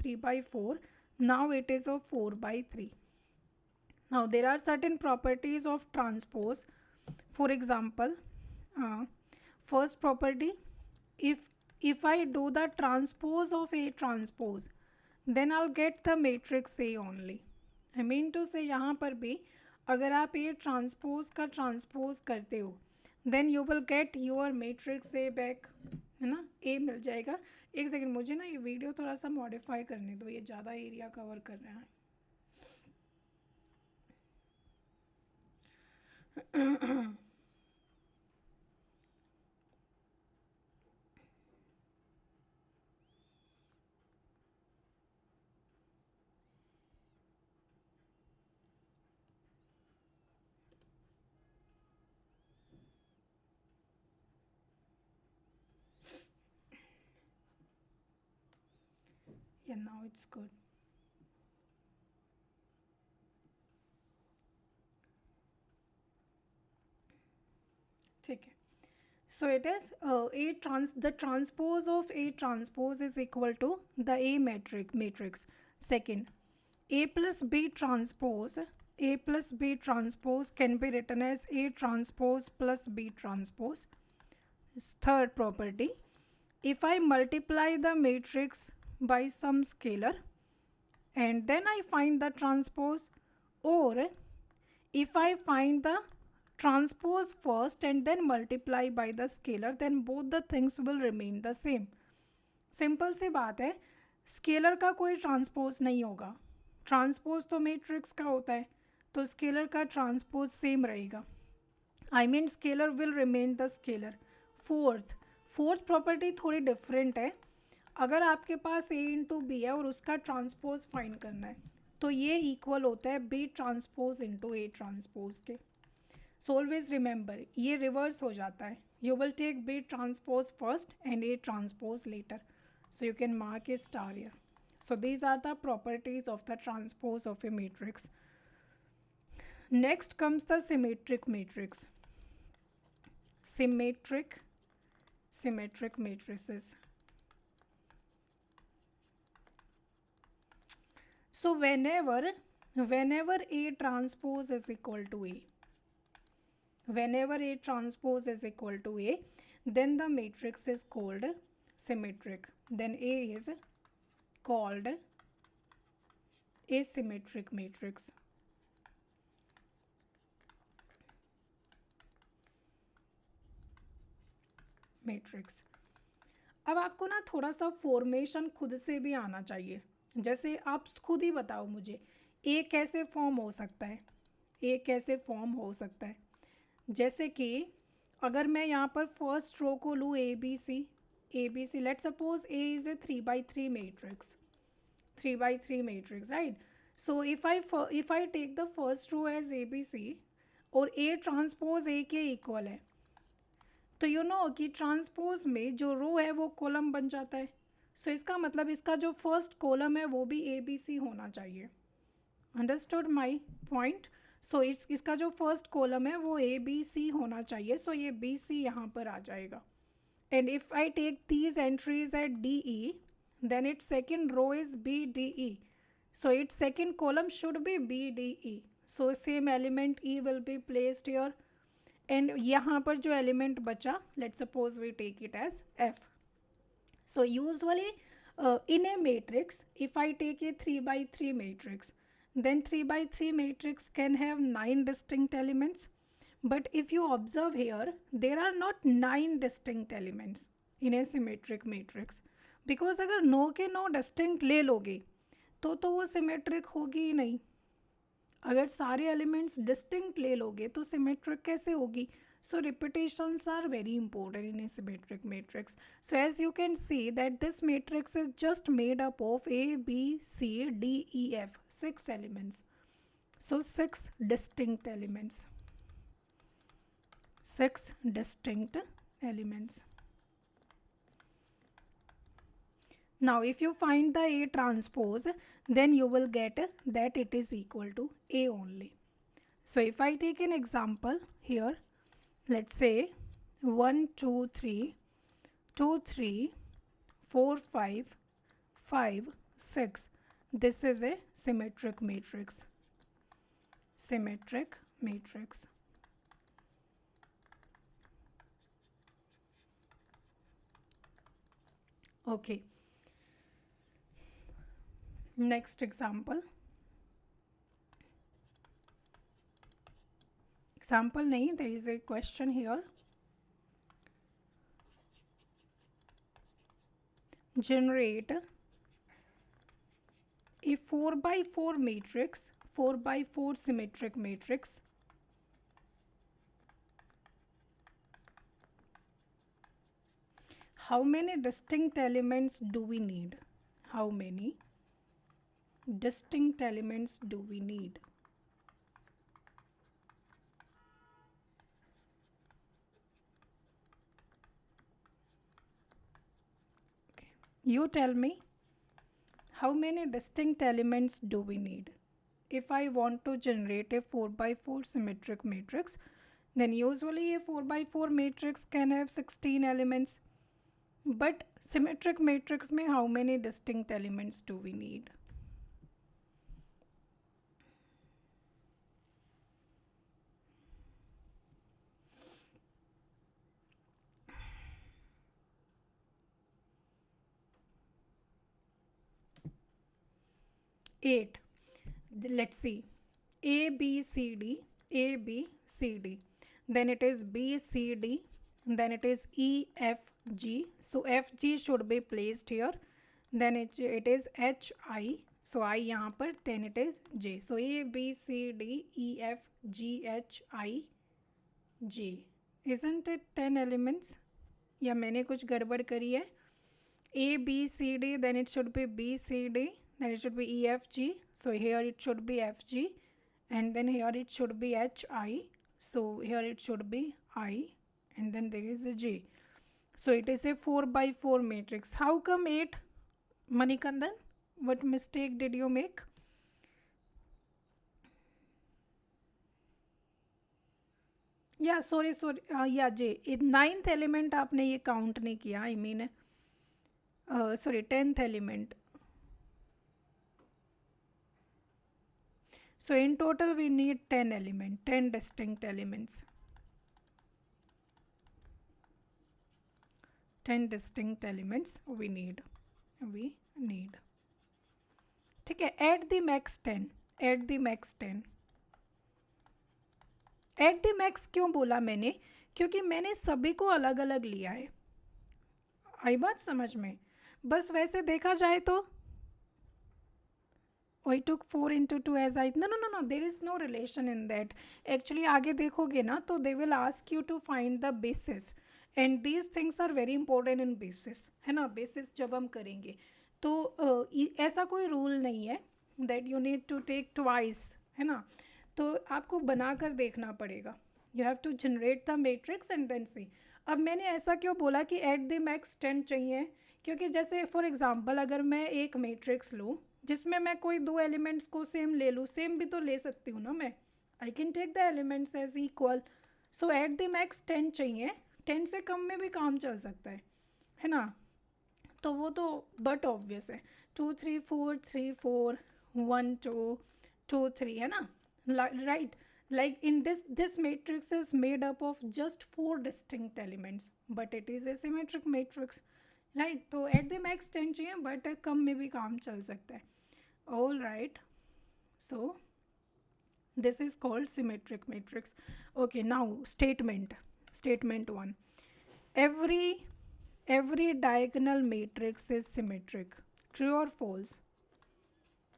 3/4. Now it is of 4/3. Now there are certain properties of transpose. For example, first property, if I do the transpose of A transpose, then I'll get the matrix A only. I mean to say यहाँ पर भी अगर आप A transpose का transpose करते हो, then you will get your matrix A back, है ना, A मिल जाएगा. एक सेकंड, मुझे ना ये वीडियो थोड़ा सा मॉडिफाई करने दो, ये ज़्यादा एरिया कवर कर रहा है. Yeah, now it's good. ठीक है. So it is the transpose of A transpose is equal to the A matrix. Second, A plus B transpose can be written as A transpose plus B transpose. Third property, if I multiply the matrix by some scalar and then I find the transpose, or if I find the transpose first and then multiply by the scalar, then both the things will remain the same. Simple सी बात है, scalar का कोई transpose नहीं होगा. Transpose तो matrix का होता है, तो स्केलर का ट्रांसपोज सेम रहेगा. I mean scalar will remain the scalar. Fourth property थोड़ी डिफरेंट है. अगर आपके पास A इंटू बी है और उसका ट्रांसपोज फाइंड करना है, तो ये इक्वल होता है B transpose into A transpose के. सो ऑलवेज रिमेंबर, ये रिवर्स हो जाता है. You will take B transpose first and A transpose later. So you can mark a star here. So these are the properties of the transpose of a matrix. Next comes the symmetric matrix. Symmetric matrices. So whenever A transpose is equal to A, then the matrix is called symmetric. Then A is called a symmetric matrix. अब आपको ना थोड़ा सा formation खुद से भी आना चाहिए. जैसे आप खुद ही बताओ मुझे, ए कैसे फॉर्म हो सकता है. जैसे कि अगर मैं यहाँ पर फर्स्ट रो को लूँ A B C, let suppose A is a 3/3 matrix, right? So if I take the first row as A B C और A ट्रांसपोज A के इक्वल है, तो यू नो कि ट्रांसपोज में जो रो है वो कॉलम बन जाता है. सो इसका मतलब इसका जो फर्स्ट कॉलम है वो भी A B C होना चाहिए. Understood my point? सो इसका जो फर्स्ट कॉलम है वो A B C होना चाहिए. सो ये B C यहाँ पर आ जाएगा. And if I take these entries at DE, then its second row is BDE. So its second column should be BDE. So same element E will be placed here. And यहाँ पर जो element बचा, let's suppose we take it as F. So usually in a matrix, if I take a 3/3 matrix, then 3/3 matrix can have 9 distinct elements. But if you observe here, there are not 9 distinct elements in a symmetric matrix. Because अगर 9 के 9 distinct ले लोगे तो वो symmetric होगी ही नहीं. अगर सारे elements distinct ले लोगे तो symmetric कैसे होगी? So repetitions are very important in a symmetric matrix. So as you can see that this matrix is just made up of A, B, C, D, E, F, 6 elements. So 6 distinct elements. 6 distinct elements. Now if you find the A transpose, then you will get that it is equal to A only. So if I take an example here, let's say 1 2 3 2 3 4 5 5 6. This is a symmetric matrix. Symmetric matrix. Okay. Next example. Example nahi, there is a question here. Generate a 4 by 4 matrix, 4 by 4 symmetric matrix. How many distinct elements do we need? How many distinct elements do we need? Okay. You tell me, how many distinct elements do we need? If I want to generate a 4 by 4 symmetric matrix, then usually a 4 by 4 matrix can have 16 elements. But symmetric matrix में how many distinct elements do we need? Eight. Let's see. A, B, C, D. A, B, C, D. Then it is B, C, D. Then it is E, F, G. So F, G should be placed here. Then it is H, I. So I यहाँ पर. Then it is J. So A, B, C, D, E, F, G, H, I, J. Isn't it 10 elements? या मैंने कुछ गड़बड़ करी है? A, B, C, D. Then it should be B, C, D. Then it should be E, F, G. So here it should be F, G. And then here it should be H, I. So here it should be I. And then there is a J. So it is a 4 by 4 matrix. How come 8? Manikandan, what mistake did you make? Yeah, sorry. Yeah, J. 9th element आपने ये count नहीं किया. I mean, sorry, 10th element. So in total we need 10 elements, 10 distinct elements. 10 distinct elements we need. ठीक है, add the max 10. Add the max 10. Add the max क्यों बोला मैंने? क्योंकि मैंने सभी को अलग अलग लिया है. आई बात समझ में? बस वैसे देखा जाए तो I took 4 into 2 as I... No. There is no relation in that. Actually, आगे देखोगे ना तो they will ask you to find the basis. And these things are very important in basis. है ना? Basis जब हम करेंगे तो ऐसा कोई rule नहीं है that you need to take twice. है ना? तो आपको बना कर देखना पड़ेगा. You have to generate the matrix and then see. अब मैंने ऐसा क्यों बोला कि at the max 10 चाहिए? क्योंकि जैसे फॉर एग्जांपल अगर मैं एक मैट्रिक्स लूँ जिसमें मैं कोई दो एलिमेंट्स को सेम ले लूँ, सेम भी तो ले सकती हूँ ना मैं. I can take the elements as equal. So at the max 10 चाहिए. 10 से कम में भी काम चल सकता है ना? तो वो तो बट ऑब्वियस है. 2 3 4 3 4 1 2 2 3 है ना? Right. Like in this matrix is made up of just 4 distinct elements, but it is a symmetric matrix. Right. तो एट द मैक्स 10 चाहिए बट कम में भी काम चल सकता है. All right. So this is called symmetric matrix. Okay, now statement 1. every diagonal matrix is symmetric. True or false?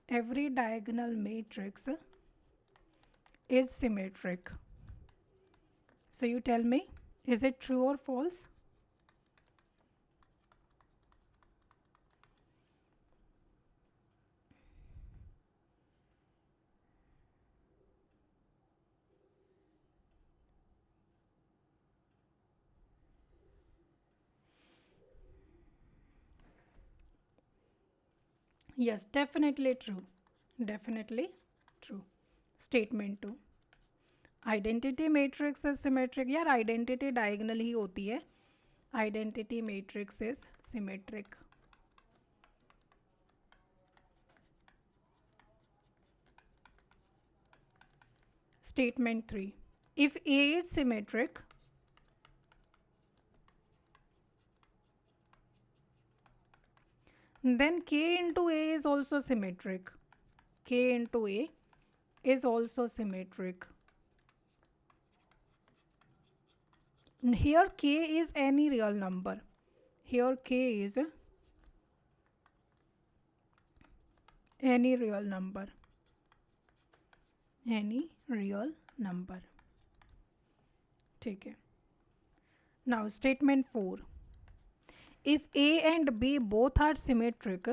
Every diagonal matrix is symmetric. So you tell me, is it true or false? Yes, definitely true. Definitely true. Statement 2. Identity matrix is symmetric. यार identity diagonal ही होती है. Identity matrix is symmetric. Statement 3. If A is symmetric, then K into A is also symmetric. K into A is also symmetric. Here K is any real number. Here K is any real number. Any real number. ठीक है. Now statement 4. If A and B both are symmetric,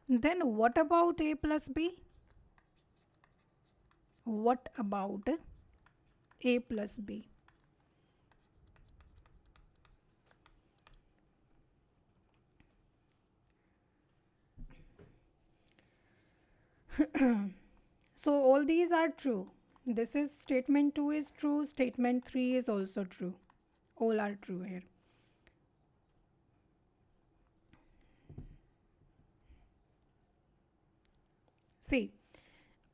then what about A plus B? What about A plus B? So all these are true. This is statement 2 is true, statement 3 is also true. All are true here. See,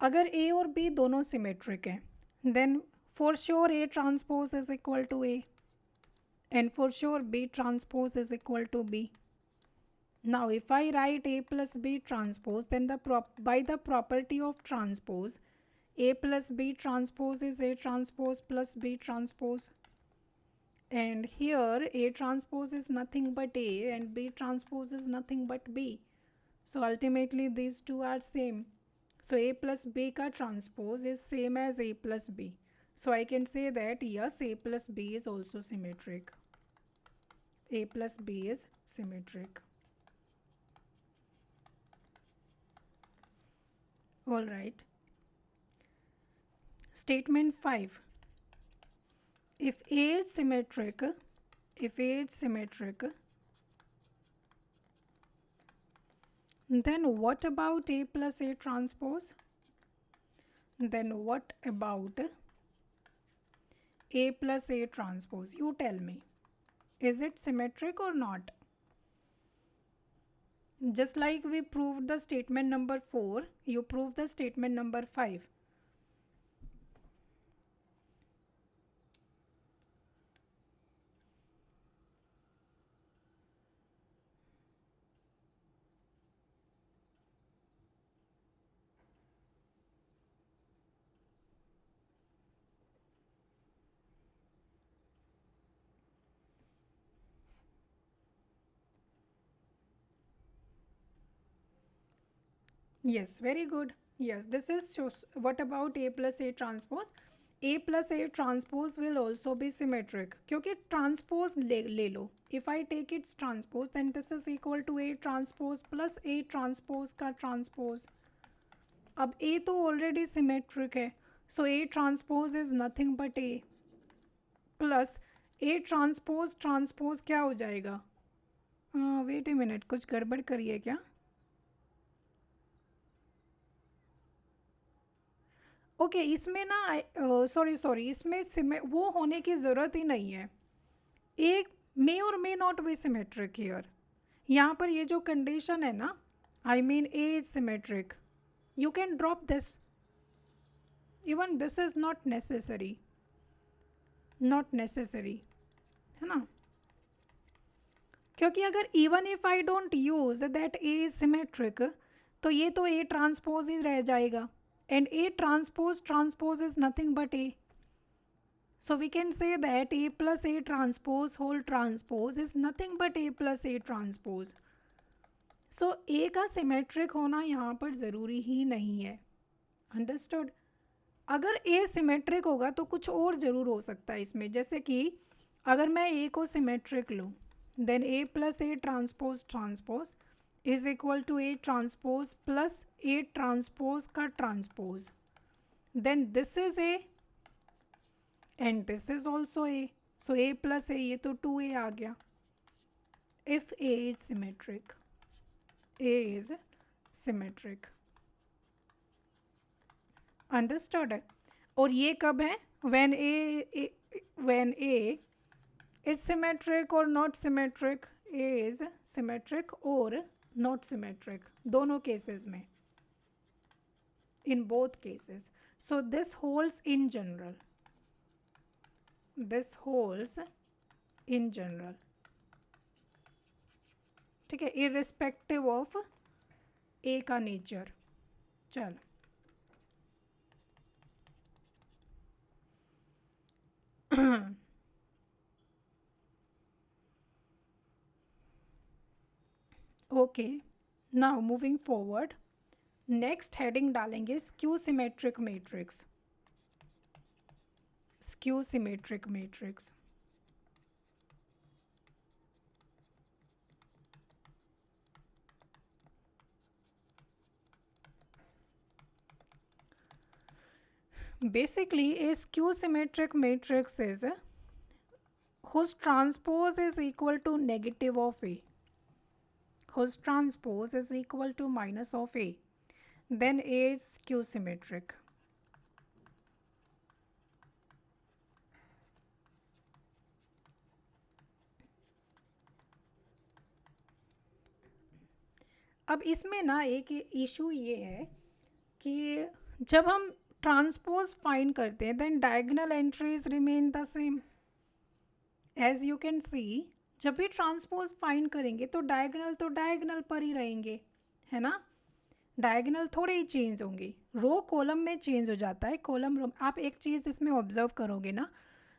अगर A और B दोनों symmetric हैं, then for sure A transpose is equal to A, and for sure B transpose is equal to B. Now if I write A plus B transpose, then by the property of transpose, A plus B transpose is A transpose plus B transpose. And here A transpose is nothing but A and B transpose is nothing but B. So ultimately these two are same. So A plus B ka transpose is same as A plus B. So I can say that yes, A plus B is also symmetric. A plus B is symmetric. All right. Statement 5. If A is symmetric, then what about A plus A transpose? Then what about A plus A transpose? You tell me. Is it symmetric or not? Just like we proved the statement number 4, you prove the statement number 5. Yes, very good. Yes, this is what about A plus A transpose? A plus A transpose will also be symmetric क्योंकि transpose ले लो. If I take its transpose, then this is equal to A transpose plus A transpose का transpose. अब A तो already symmetric है, so A transpose is nothing but A plus A transpose क्या हो जाएगा? Wait a minute, कुछ गड़बड़ करिए क्या? ओके इसमें ना सॉरी इसमें वो होने की ज़रूरत ही नहीं है. एक मे और may not be symmetric here. यहाँ पर ये जो कंडीशन है ना, I mean A is symmetric, you can drop this. Even this is not necessary है ना, क्योंकि अगर even if I don't use that A is symmetric तो ये तो ए ट्रांसपोज ही रह जाएगा. And A transpose is nothing but A. So we can say that A plus A transpose whole transpose is nothing but A plus A transpose. So A का symmetric होना यहाँ पर ज़रूरी ही नहीं है. Understood? अगर A symmetric होगा तो कुछ और ज़रूर हो सकता है इसमें, जैसे कि अगर मैं A को symmetric लूँ, then A plus A transpose is equal to A transpose plus A transpose का transpose. Then this is A and this is also A. So A plus A ये तो 2A आ गया. If A is symmetric, A is symmetric. Understood? और ये कब है? When A is symmetric or not symmetric? Is symmetric और not symmetric, दोनों cases में, in both cases. So this holds in general, this holds in general, ठीक है, irrespective of A का nature. चल okay, now moving forward, next heading डालेंगे skew symmetric matrix, skew symmetric matrix. Basically, a skew symmetric matrix is whose transpose is equal to negative of A, whose transpose is equal to minus of A, then A is skew symmetric. अब इसमें ना एक issue ये है कि जब हम transpose find करते हैं then diagonal entries remain the same. As you can see, जब भी ट्रांसपोज फाइंड करेंगे तो डायगोनल पर ही रहेंगे, है ना. डायगोनल थोड़े ही चेंज होंगे, रो कॉलम में चेंज हो जाता है, कॉलम रो. आप एक चीज़ इसमें ऑब्जर्व करोगे ना,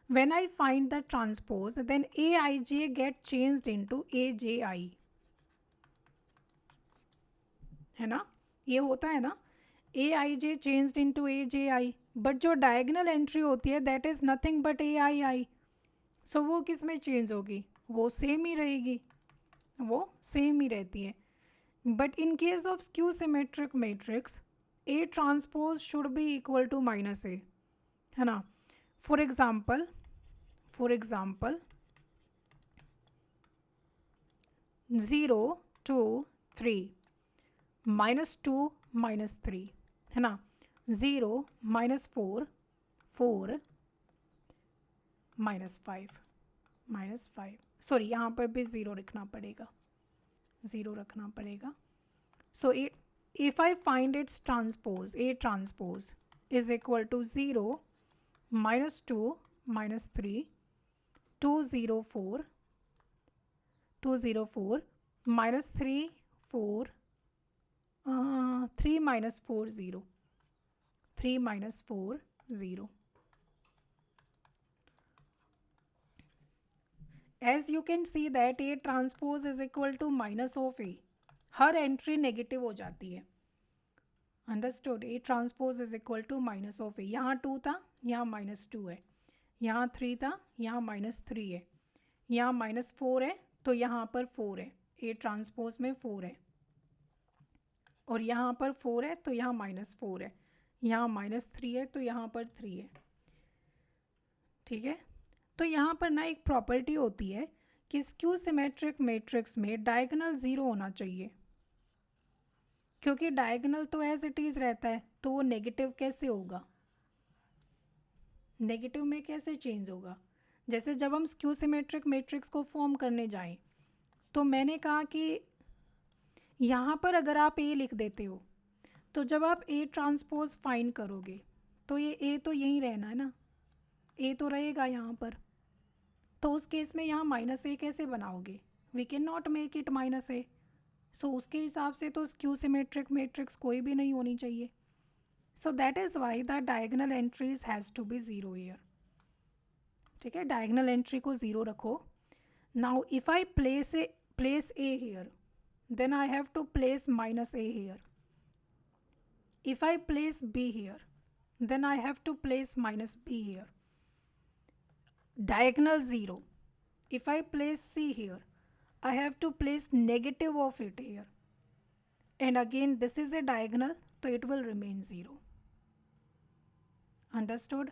when I find the transpose then A I J get changed into A J I, है ना, ये होता है ना, A I J changed into A J I. But जो डायगोनल एंट्री होती है that is nothing but A I I. So वो किस में चेंज होगी, वो सेम ही रहेगी, वो सेम ही रहती है. But in case of skew symmetric matrix A transpose should be equal to minus A, है ना. फॉर एग्जाम्पल 0 2 3 -2 -3, है ना. 0 -4 4 -5 सॉरी, यहाँ पर भी ज़ीरो रखना पड़ेगा, ज़ीरो रखना पड़ेगा. So if I find its transpose, A transpose is equal to 0 -2 -3 2 0 4 2 0 4 -3 4 3 -4 0 3 -4 0. As you can see that A transpose is equal to minus of A, हर एंट्री नेगेटिव हो जाती है. Understood. A transpose is equal to minus of A. यहाँ 2 था, यहाँ -2 है, यहाँ 3 था, यहाँ -3 है, यहाँ -4 है, तो यहाँ पर 4 है, A ट्रांसपोज में 4 है, और यहाँ पर 4 है तो यहाँ -4 है, यहाँ -3 है तो यहाँ पर 3 है. ठीक है. तो यहाँ पर ना एक प्रॉपर्टी होती है कि स्क्यू सिमेट्रिक मैट्रिक्स में डायगोनल ज़ीरो होना चाहिए, क्योंकि डायगोनल तो एज इट इज़ रहता है, तो वो नेगेटिव कैसे होगा, नेगेटिव में कैसे चेंज होगा. जैसे जब हम स्क्यू सिमेट्रिक मैट्रिक्स को फॉर्म करने जाएं तो मैंने कहा कि यहाँ पर अगर आप ए लिख देते हो तो जब आप ए ट्रांसपोज फाइंड करोगे तो ये ए तो यहीं रहना है ना, ए तो रहेगा यहाँ पर. तो उस केस में यहाँ -a कैसे बनाओगे, we can not make it -a. सो उसके हिसाब से तो स्क्यू सिमेट्रिक मैट्रिक्स कोई भी नहीं होनी चाहिए. So that is why the diagonal entries has to be zero here. ठीक है, डायगोनल एंट्री को ज़ीरो रखो. Now if I place a here then I have to place -a here. If I place b here then I have to place -b here. Diagonal 0. If I place C here, I have to place negative of it here. And again, this is a diagonal, so it will remain 0. Understood?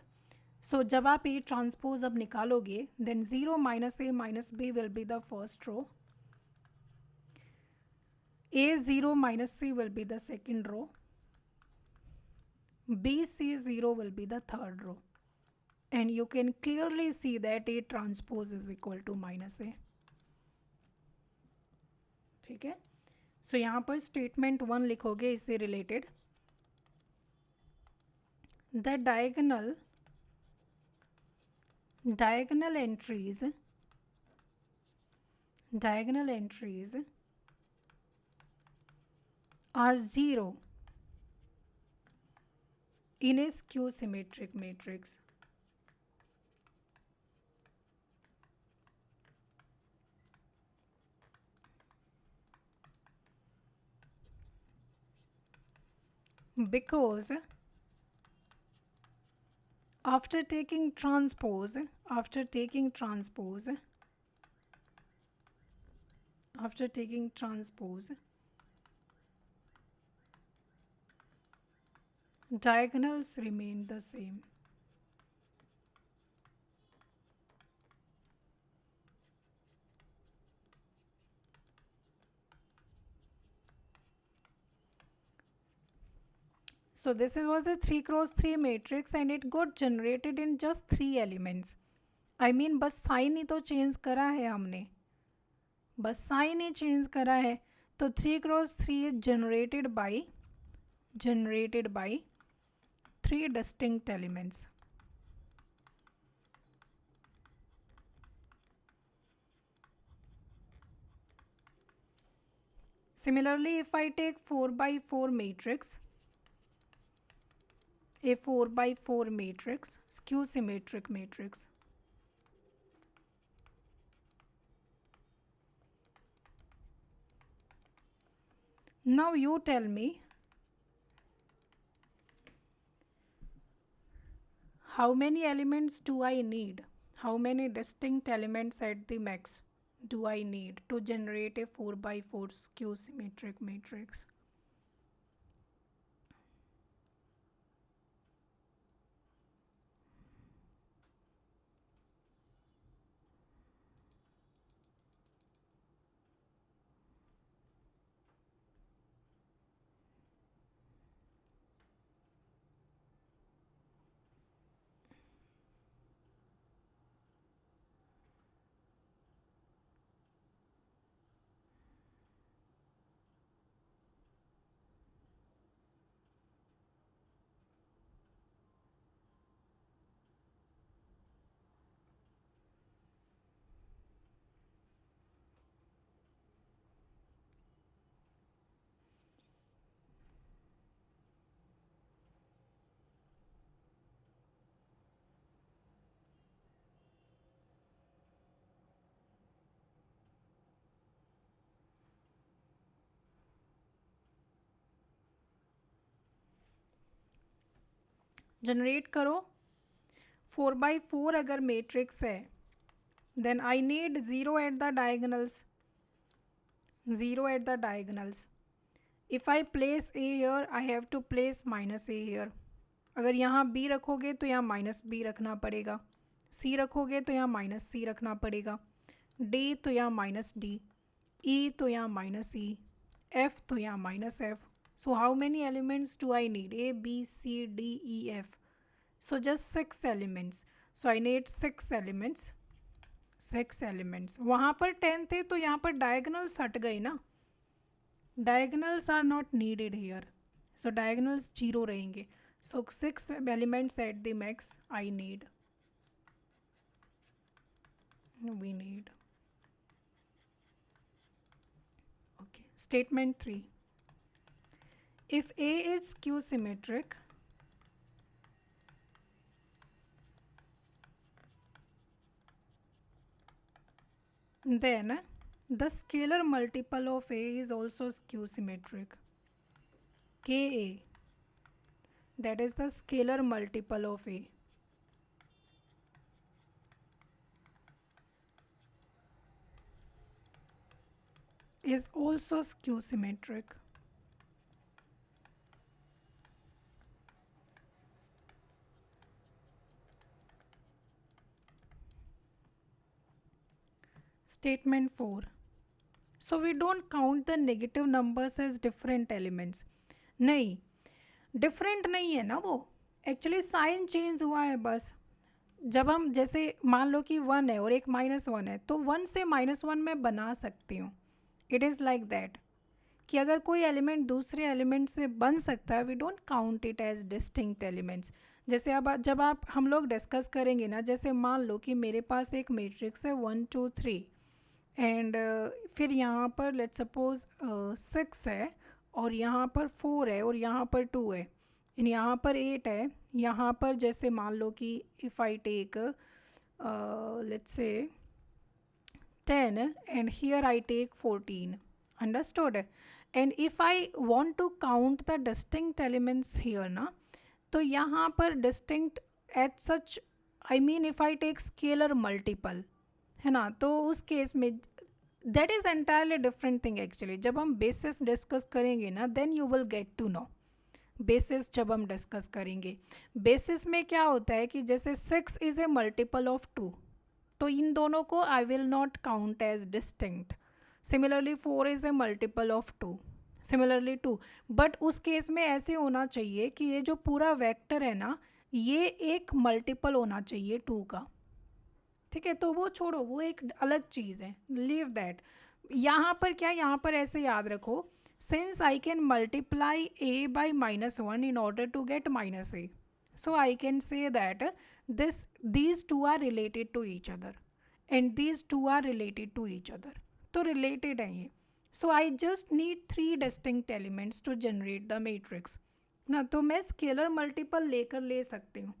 So, जब आप A transpose अब निकालोगे, then 0 -a -b will be the first row. A0 -c will be the second row. BC0 will be the third row. And you can clearly see that A transpose is equal to -a. ठीक है। सो यहाँ पर statement 1 लिखोगे इससे related, the diagonal entries are 0 in a skew symmetric matrix. Because after taking transpose, diagonals remain the same. So this was a 3x3 matrix and it got generated in just 3 elements. I mean बस sign ही तो change करा है हमने, बस sign ही change करा है. तो 3x3 is generated by 3 distinct elements. Similarly, if I take 4x4 matrix, a 4x4 matrix, skew symmetric matrix. Now you tell me, how many elements do I need? How many distinct elements at the max do I need to generate a 4x4 skew symmetric matrix? Generate करो. 4x4 अगर matrix है, then I need 0 at the diagonals. If I place a here, I have to place minus a here. अगर यहाँ B रखोगे तो यहाँ minus B रखना पड़ेगा, सी रखोगे तो यहाँ माइनस सी रखना पड़ेगा, डी तो यहाँ माइनस डी, ई तो यहाँ माइनस ई, एफ तो यहाँ minus F. So how many elements do I need? A, B, C, D, E, F. So just 6 elements. So I need 6 elements. वहाँ पर 10 थे तो यहाँ पर diagonals हट गई ना. Diagonals are not needed here. So diagonals 0 रहेंगे. So 6 elements at the max I need. We need. Okay. Statement 3. If A is skew symmetric, then the scalar multiple of A is also skew symmetric. Ka, that is the scalar multiple of A. Is also skew symmetric. Statement 4. So we don't count the negative numbers as different elements. नहीं, different नहीं है ना वो, actually sign change हुआ है बस. जब हम जैसे मान लो कि 1 है और एक -1 है, तो 1 से -1 मैं बना सकती हूँ. इट इज़ लाइक दैट कि अगर कोई एलिमेंट दूसरे एलिमेंट से बन सकता है, we don't count it as distinct elements. जैसे अब जब आप हम लोग डिस्कस करेंगे ना, जैसे मान लो कि मेरे पास एक मैट्रिक्स है 1 2 3 एंड फिर यहाँ पर लेट्स सपोज 6 है, और यहाँ पर 4 है, और यहाँ पर 2 है, एंड यहाँ पर 8 है, यहाँ पर जैसे मान लो कि if I take let's say 10 and here I take 14. Understood? And if I want to count the distinct elements here ना, तो यहाँ पर distinct as such, I mean if I take scalar multiple, है ना, तो उस केस में that is entirely different thing actually. जब हम basis discuss करेंगे ना, then you will get to know. Basis जब हम डिस्कस करेंगे, बेसिस में क्या होता है कि जैसे 6 इज़ ए मल्टीपल ऑफ 2, तो इन दोनों को I will not count as distinct. Similarly 4 is a multiple of 2, similarly 2, but उस केस में ऐसे होना चाहिए कि ये जो पूरा वेक्टर है ना, ये एक मल्टीपल होना चाहिए 2 का। ठीक है, तो वो छोड़ो, वो एक अलग चीज़ है, लीव दैट। यहाँ पर क्या, यहाँ पर ऐसे याद रखो, since I can multiply a by -1 in order to get -a, so I can say that these two are related to each other and these two are related to each other, तो related है ये। so I just need 3 distinct elements to generate the matrix ना, तो मैं scalar multiple लेकर ले सकती हूँ।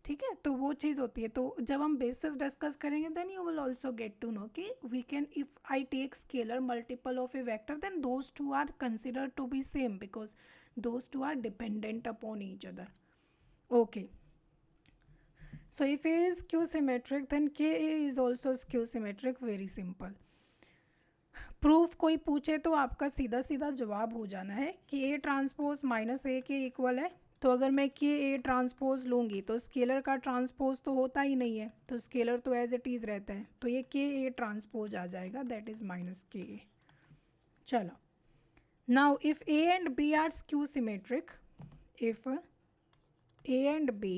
ठीक है, तो वो चीज़ होती है। तो जब हम बेसिस डिस्कस करेंगे then you will also get to know कि we can, if I take scalar multiple of a vector then those two are consider to be same because those two are dependent upon each other. Okay, so if A is skew symmetric then KA is also skew symmetric, very simple। Proof कोई पूछे तो आपका सीधा सीधा जवाब हो जाना है कि A ट्रांसपोज -A के इक्वल है। तो अगर मैं के ए ट्रांसपोज लूँगी तो स्केलर का ट्रांसपोज तो होता ही नहीं है, तो स्केलर तो एज इट इज़ रहता है, तो ये के ए ट्रांसपोज आ जाएगा, दैट इज़ -KA। चलो, now if A and B are skew symmetric, if A and B,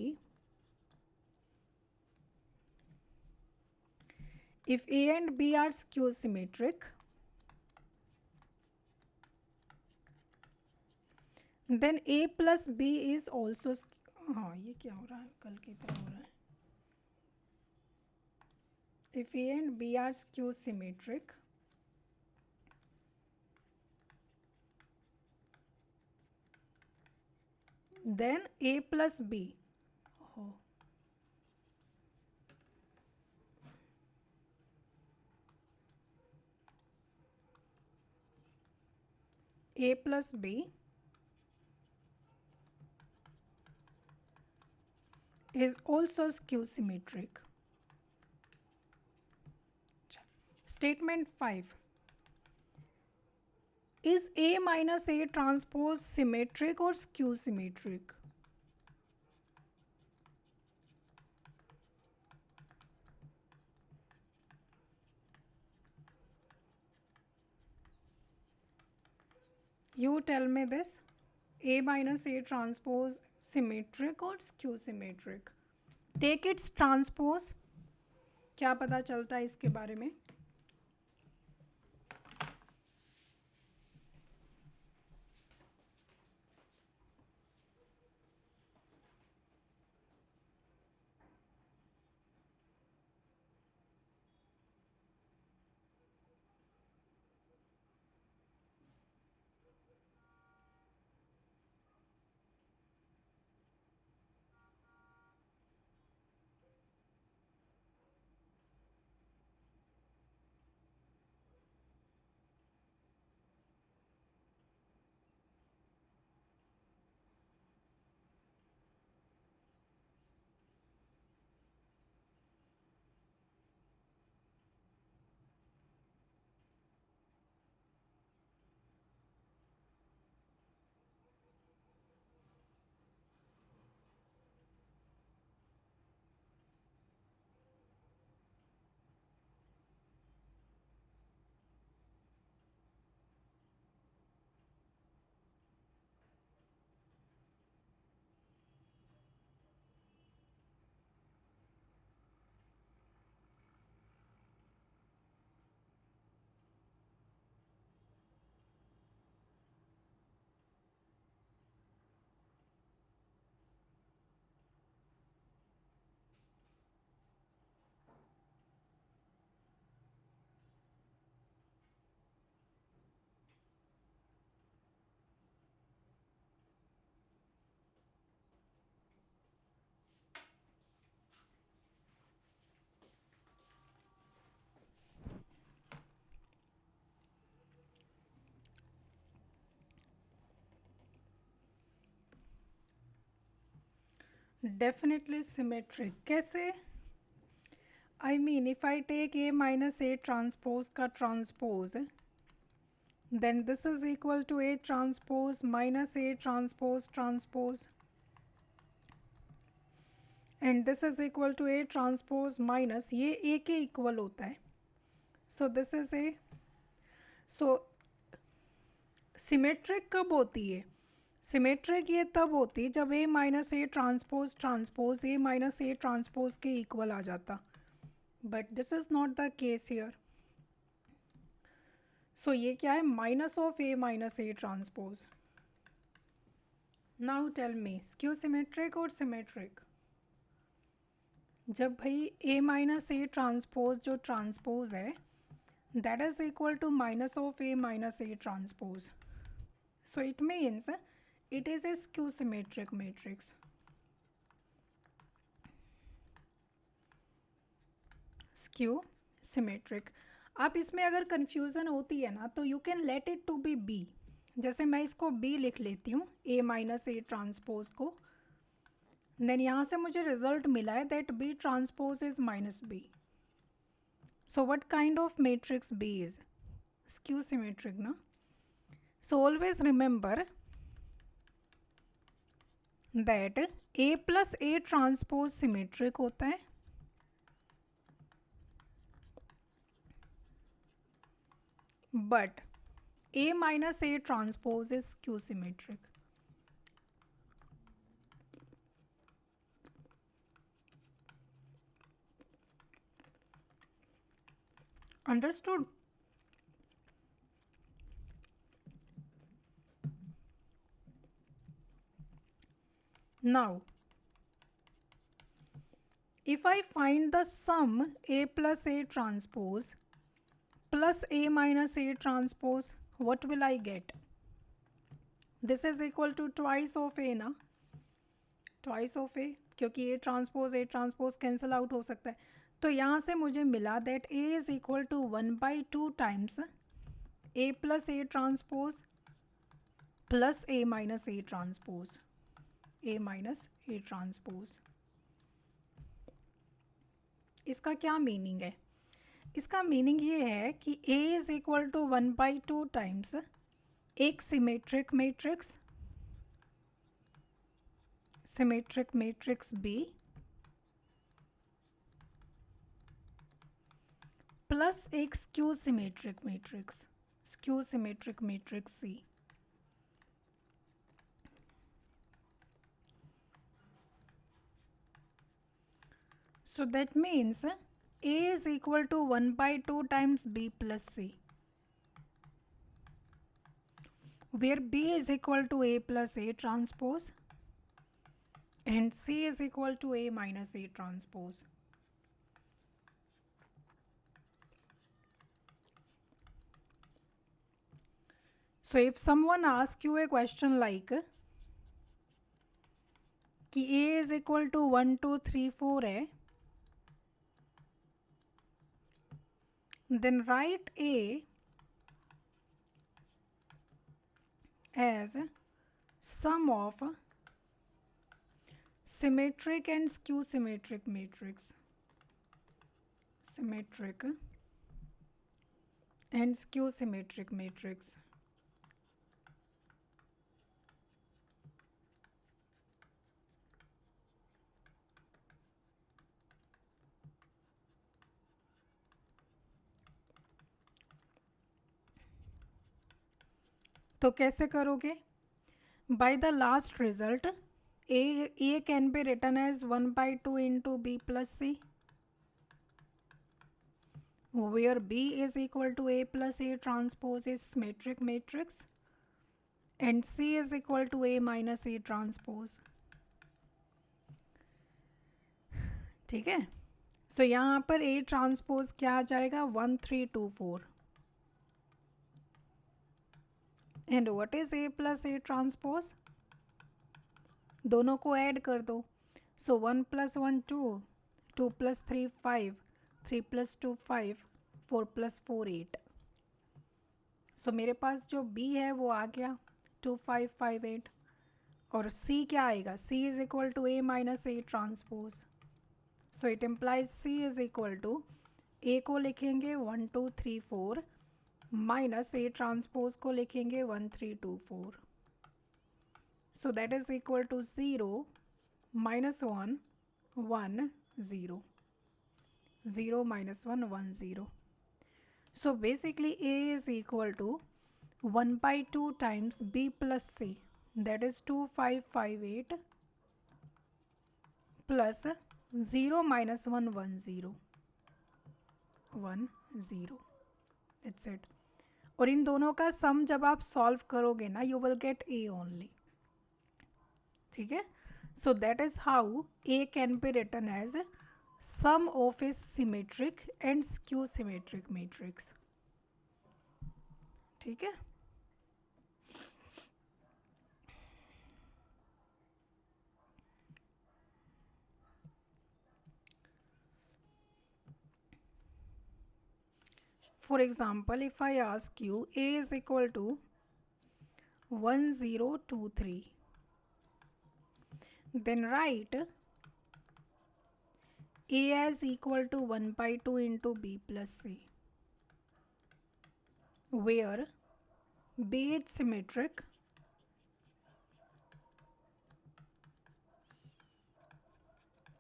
if A and B are skew symmetric, then A plus B is also हाँ, ये क्या हो रहा है, कल की तरह हो रहा है। If A and B are skew symmetric, then A plus B, oh, A plus B is also skew symmetric। Statement 5, is A minus A transpose symmetric or skew symmetric? You tell me this, A minus A transpose symmetric or skew symmetric? Take its transpose, क्या पता चलता है इसके बारे में? Definitely symmetric. कैसे? I mean if I take A minus A transpose का transpose, then this is equal to A transpose minus A transpose transpose, and this is equal to A transpose minus, ये A के equal होता है. So this is A. So symmetric कब होती है? Symmetric ये तब होती है जब A minus A transpose transpose A minus A transpose के इक्वल आ जाता, but this is not the case here. So ये क्या है? Minus of A minus A transpose. Now tell me, skew symmetric और सिमेट्रिक? जब भाई ए माइनस ए ट्रांसपोज जो ट्रांसपोज है that is equal to minus of A minus A transpose, so it means it is a skew symmetric matrix. Skew symmetric. आप इसमें अगर confusion होती है ना तो you can let it to be B. जैसे मैं इसको बी लिख लेती हूँ, ए माइनस ए ट्रांसपोज को, देन यहाँ से मुझे रिजल्ट मिला है that B transpose is minus B. So what kind of matrix B is? Skew symmetric ना. So always remember that A plus A transpose symmetric होता है, but A minus A transpose is skew symmetric. Understood? Now, if I find the sum A plus A transpose plus A minus A transpose, what will I get? This is equal to twice of A ना, twice of A, क्योंकि A transpose cancel out हो सकता है. तो यहाँ से मुझे मिला that A is equal to 1/2 times A plus A transpose plus A minus A transpose, A minus A transpose. इसका क्या मीनिंग है? इसका मीनिंग ये है कि A is equal to 1/2 times एक सिमेट्रिक मैट्रिक्स B प्लस एक skew symmetric matrix C. So that means A is equal to 1/2 times B plus C, where B is equal to A plus A transpose and C is equal to A minus A transpose. So if someone asks you a question like कि A is equal to 1 2 3 4 है, then write A as sum of symmetric and skew symmetric matrix. Symmetric and skew symmetric matrix. तो कैसे करोगे? By the last result A can be written as 1/2 into B plus C, where B is equal to A plus A transpose is symmetric matrix and C is equal to A minus A transpose. ठीक है. सो यहाँ पर A transpose क्या आ जाएगा? 1 3 2 4. And what is A plus A transpose? दोनों को add कर दो. सो 1 + 1 2, 2 + 3 5, 3 + 2 5, 4 + 4 8. सो मेरे पास जो B है वो आ गया 2 5 5 8. और C क्या आएगा, C is equal to A minus A transpose. So it implies C is equal to A को लिखेंगे 1 2 3 4 माइनस A ट्रांसपोज को लिखेंगे 1 3 2 4. So that is equal to 0 minus 1 1 0, 0 minus 1 1 0. So basically A is equal to 1 by 2 times B plus C, that is 2558 plus 0 minus 1 1 0 1 0. That's it. और इन दोनों का सम जब आप solve करोगे ना, you will get A only. ठीक है. So that is how A can be written as sum of a symmetric and skew symmetric matrix. ठीक है. For example, if I ask you A is equal to 1 0 2 3, then write A as equal to 1 by 2 into B plus C, where B is symmetric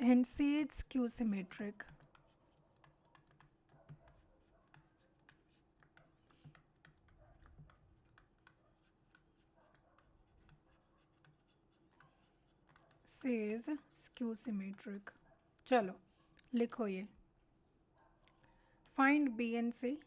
and C is skew symmetric. C is skew symmetric. चलो लिखो ये. Find B and C.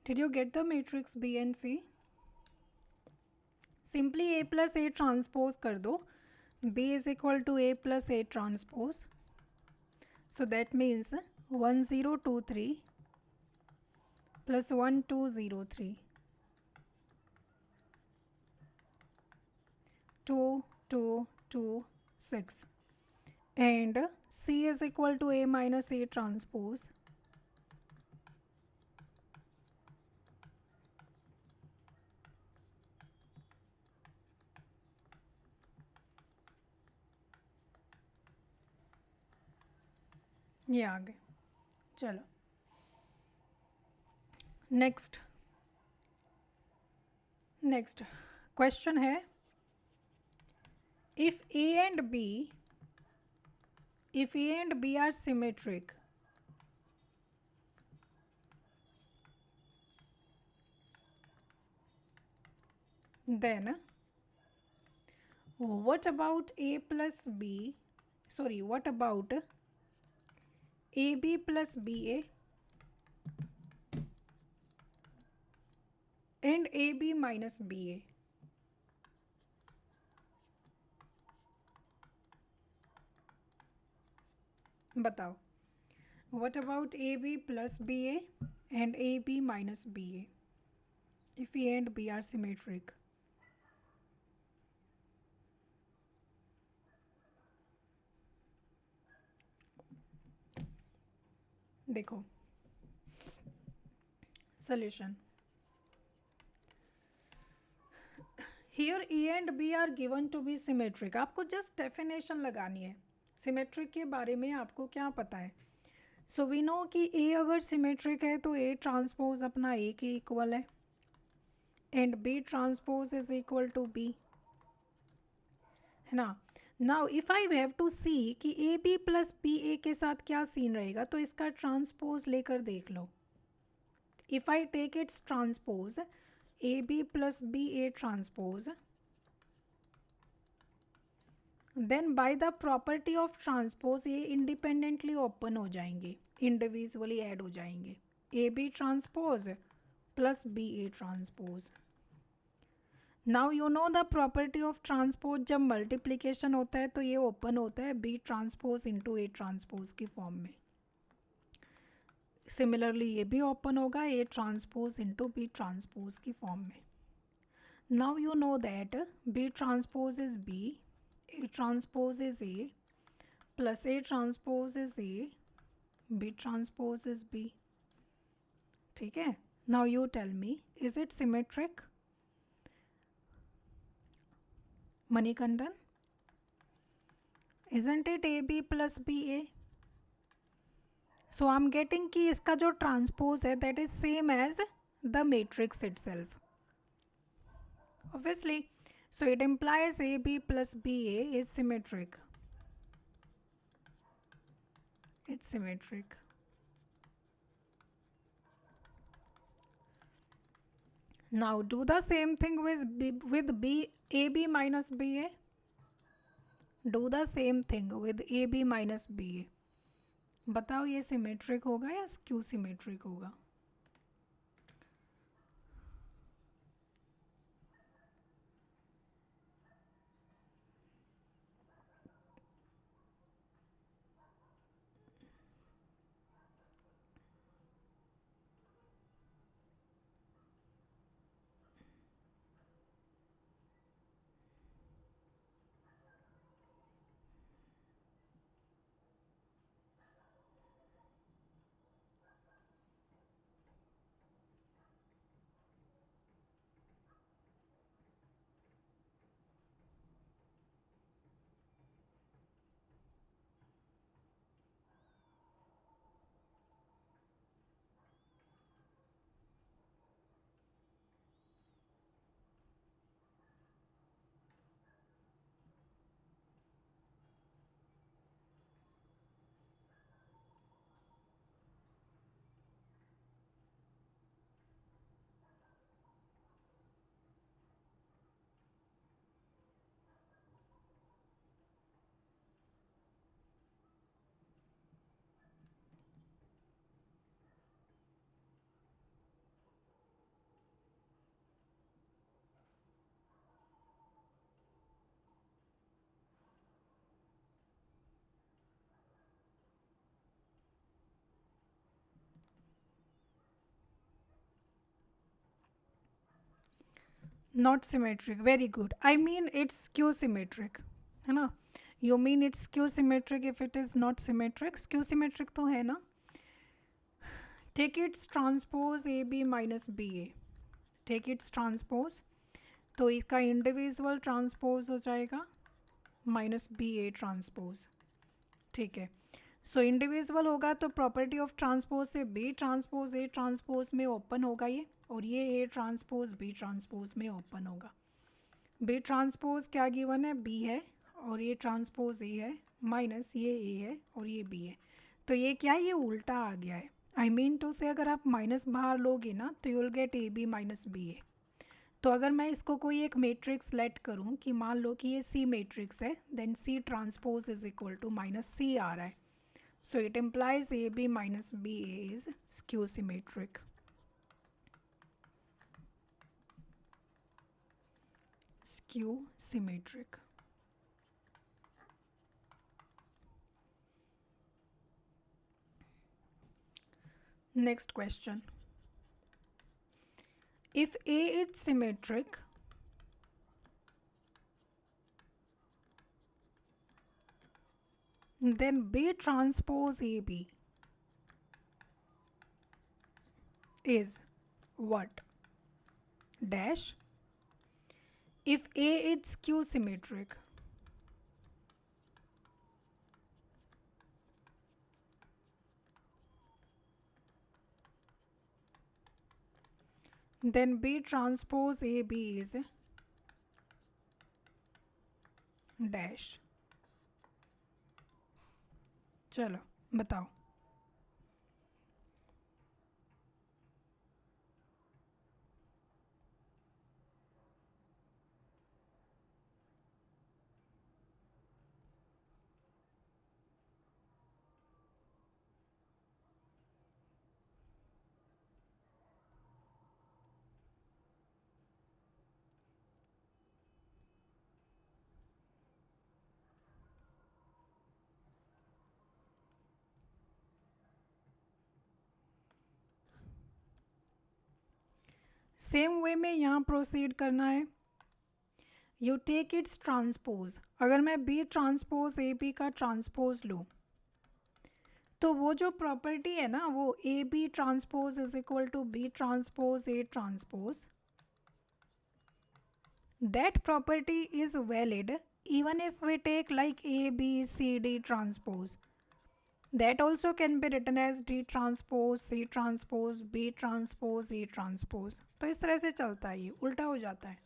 Did you get the matrix B and C? Simply A plus A transpose कर दो. B is equal to A plus A transpose. So that means 1 0 2 3 plus 1 2 0 3 2 2 2 6, and C is equal to A minus A transpose. ये आ गए. चलो next. Next question है, if a and B are symmetric, then what about a plus b, sorry, what about ab plus ba and ab minus ba? बताओ, what about ab plus ba and ab minus ba if a and b are symmetric? देखो solution, here A and B are given to be symmetric. आपको just definition लगानी है. Symmetric के बारे में आपको क्या पता है? सो वी नो कि ए अगर सिमेट्रिक है तो ए ट्रांसपोज अपना ए के इक्वल है and B transpose is equal to B, है ना. Now if I have to see कि A B plus B A के साथ क्या सीन रहेगा, तो इसका ट्रांसपोज लेकर देख लो. If I take its transpose A B plus B A transpose, then by the property of transpose ये इंडिपेंडेंटली ओपन हो जाएंगे, इंडिविजुअली ऐड हो जाएंगे. A B transpose plus B A transpose. Now you know the property of transpose, जब multiplication होता है तो ये ओपन होता है B transpose into A transpose की फॉर्म में. सिमिलरली ये भी ओपन होगा A transpose into B transpose की फॉर्म में. Now you know that B transpose is B, A transpose is A, plus A transpose is A, B transpose is B. ठीक है. Now you tell me, is it symmetric? Manikandan, isn't it A B plus B A? So I am getting कि इसका जो transpose है that is same as the matrix itself, obviously. So it implies AB plus BA is symmetric. It's symmetric. Now do the same thing with AB minus BA. Do the same thing with AB minus BA. बताओ ये symmetric होगा या skew symmetric होगा? Not symmetric, very good. I mean it's skew symmetric, है ना. You mean it's skew symmetric if it is not symmetric. Skew symmetric तो है ना. Take its transpose A B minus B A, take its transpose, तो इसका individual transpose हो जाएगा minus B A transpose. ठीक है. सो इंडिविजुअल होगा तो प्रॉपर्टी ऑफ ट्रांसपोज से बी ट्रांसपोज ए ट्रांसपोज में ओपन होगा ये, और ये ए ट्रांसपोज बी ट्रांसपोज में ओपन होगा। बी ट्रांसपोज क्या गिवन है, बी है, और ये ट्रांसपोज ए है, माइनस ये ए है और ये बी है। तो ये क्या है, ये उल्टा आ गया है। आई मीन टू से अगर आप माइनस बाहर लोगे ना तो you will get A B minus B A. तो अगर मैं इसको कोई एक मैट्रिक्स लेट करूं कि मान लो कि ये सी मैट्रिक्स है, then C transpose is equal to minus C आ रहा है। So it implies A B minus B A is skew symmetric. Skew symmetric. Next question. If A is symmetric, then B transpose AB is what? Dash. If A is skew symmetric, then B transpose AB is dash. चलो बताओ। Same way में यहाँ proceed करना है। You take its transpose. अगर मैं B transpose A B का transpose लूँ तो वो जो प्रॉपर्टी है ना, वो A B transpose is equal to B transpose A transpose, that property is valid even if we take like A, B, C, D transpose. That also can be written as D transpose, C transpose, B transpose, E transpose. तो इस तरह से चलता है, ये उल्टा हो जाता है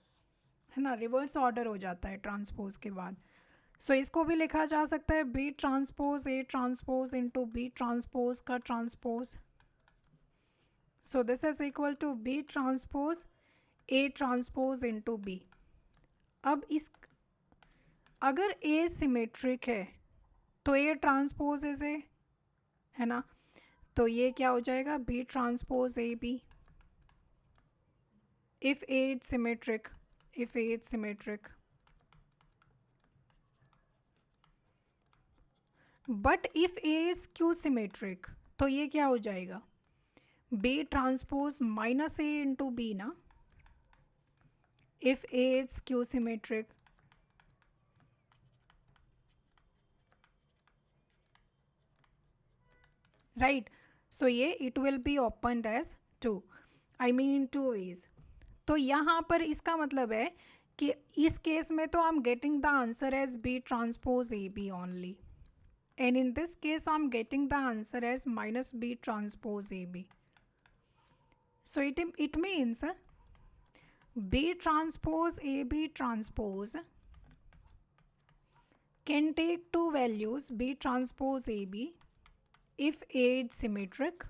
ना, रिवर्स ऑर्डर हो जाता है ट्रांसपोज के बाद। सो इसको भी लिखा जा सकता है B transpose A transpose into B transpose का transpose. So this is equal to B transpose A transpose into B। अब इस अगर ए सिमेट्रिक है तो ए ट्रांसपोज इज ए, है ना, तो ये क्या हो जाएगा, B transpose A B. If A is symmetric, if A is symmetric, but if A is skew symmetric तो ये क्या हो जाएगा, B transpose minus A into B ना, if A is skew symmetric, right? So ये it will be opened as 2, I mean in two ways. तो यहाँ पर इसका मतलब है कि इस केस में तो I'm getting the answer as B transpose AB only, and in this case I'm getting the answer as minus B transpose AB. So it means B transpose AB transpose can take two values B transpose AB if A is symmetric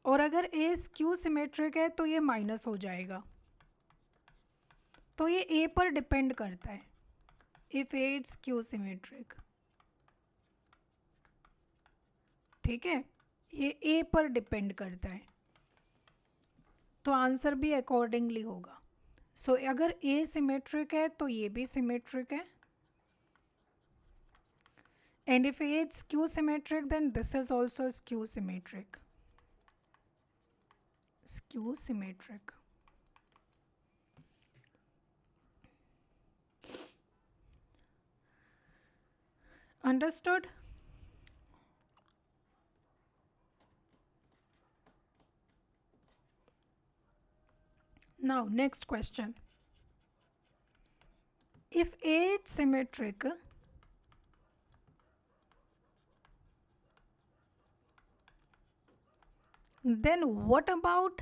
और अगर A skew symmetric है तो ये minus हो जाएगा। तो ये A पर डिपेंड करता है, if A is skew symmetric, ठीक है, ये A पर डिपेंड करता है, तो आंसर भी अकॉर्डिंगली होगा। सो अगर A सिमेट्रिक है तो ये भी सिमेट्रिक है, and if A is skew symmetric then this is also skew symmetric, skew symmetric. Understood? Now next question. if A is symmetric, then what about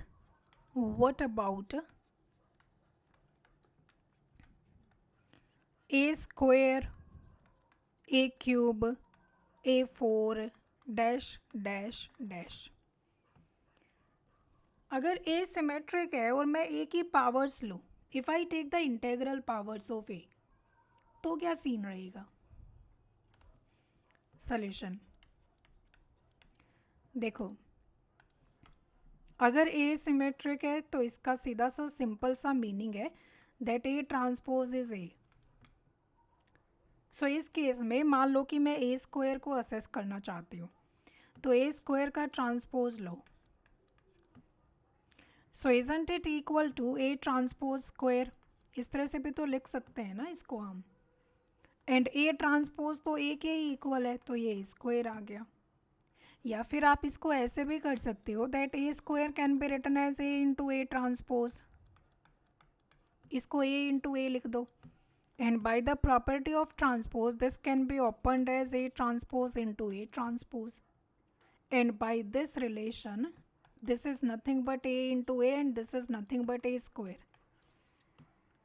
A square, A cube, A4 dash dash dash? अगर ए symmetric है और मैं ए की powers लूँ, if I take the integral powers of A, तो क्या scene रहेगा? Solution देखो, अगर ए सिमेट्रिक है तो इसका सीधा सा सिंपल सा मीनिंग है that A transpose is A. So इस केस में मान लो कि मैं ए स्क्वायर को असेस करना चाहती हूँ, तो ए स्क्वायर का ट्रांसपोज लो। So isn't it equal to A transpose square? इस तरह से भी तो लिख सकते हैं ना इसको हम। एंड ए ट्रांसपोज तो ए के ही इक्वल है, तो ये स्क्वायर आ गया। या फिर आप इसको ऐसे भी कर सकते हो that A square can be written as A into A transpose. इसको ए इंटू ए लिख दो, and by the property of transpose this can be opened as A transpose into A transpose. And by this relation this is nothing but a into a and this is nothing but a square.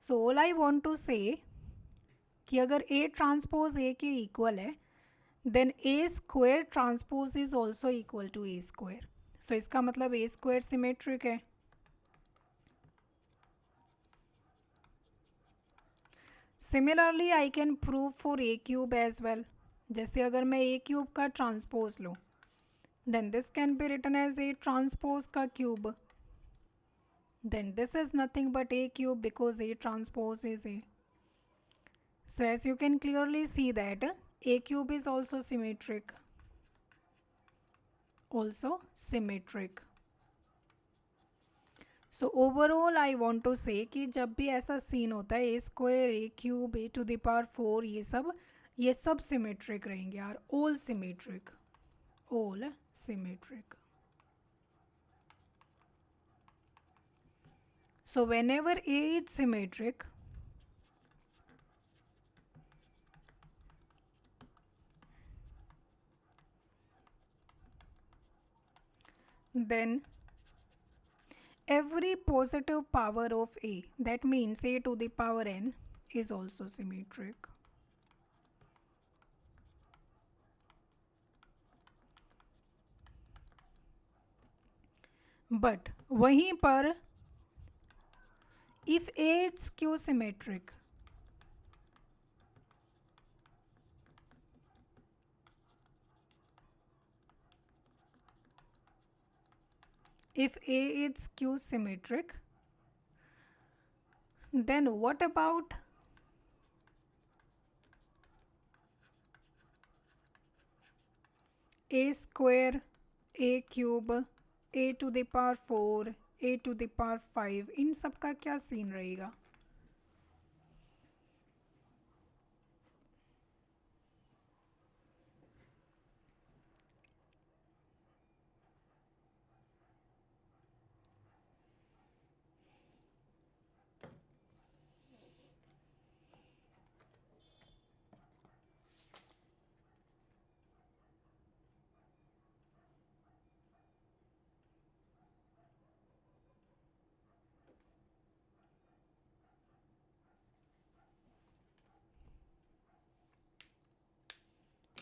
So all I want to say कि अगर a transpose a के equal है then a square transpose is also equal to a square. सो इसका मतलब a square symmetric है। Similarly I can prove for a cube as well. जैसे अगर मैं a क्यूब का ट्रांसपोज लूँ, then this can be written as a transpose का cube. Then this is nothing but a cube because a transpose is a. So as you can clearly see that a cube is also symmetric. Also symmetric. So overall I want to say कि जब भी ऐसा scene होता है a square, a cube, a to the power 4, ये सब symmetric रहेंगे यार, all symmetric. All symmetric. So whenever A is symmetric, then every positive power of A, that means A to the power n, is also symmetric. But वहीं पर if A is skew symmetric, if A is skew symmetric, then what about A square, A cube, a to the power 4, a to the power 5, इन सब का क्या scene रहेगा?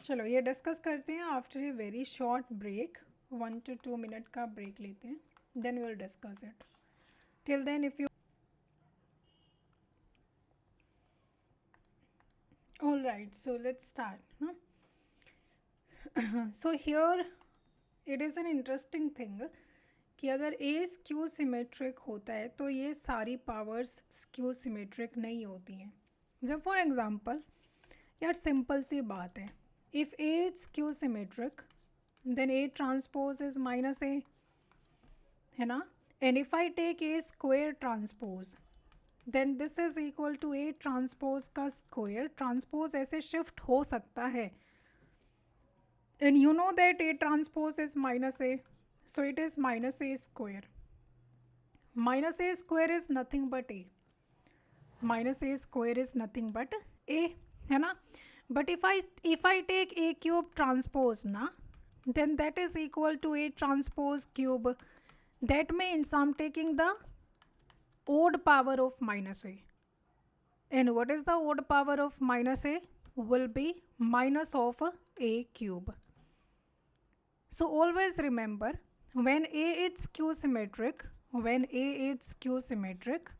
चलो ये discuss करते हैं after a very short break, 1 to 2 minute का break लेते हैं, then will discuss it. Till then if you all right, so let's start. So here it is an interesting thing कि अगर ए स्क्यू सिमेट्रिक होता है तो ये सारी पावर्स स्क्यू सिमेट्रिक नहीं होती हैं। जब फॉर एग्जांपल यार सिंपल सी बात है, if A is skew symmetric then A transpose is minus A, है ना? And if I take A square transpose then this is equal to A transpose का square. Transpose ऐसे shift हो सकता है, and you know that A transpose is minus A, so it is minus A square. Minus A square is nothing but A. Minus A square is nothing but A, है ना. But if I take A cube transpose ना, then that is equal to a transpose cube. That means I'm taking the odd power of minus a. And what is the odd power of minus a? Will be minus of a cube. So always remember, when a is skew symmetric, when a is skew symmetric,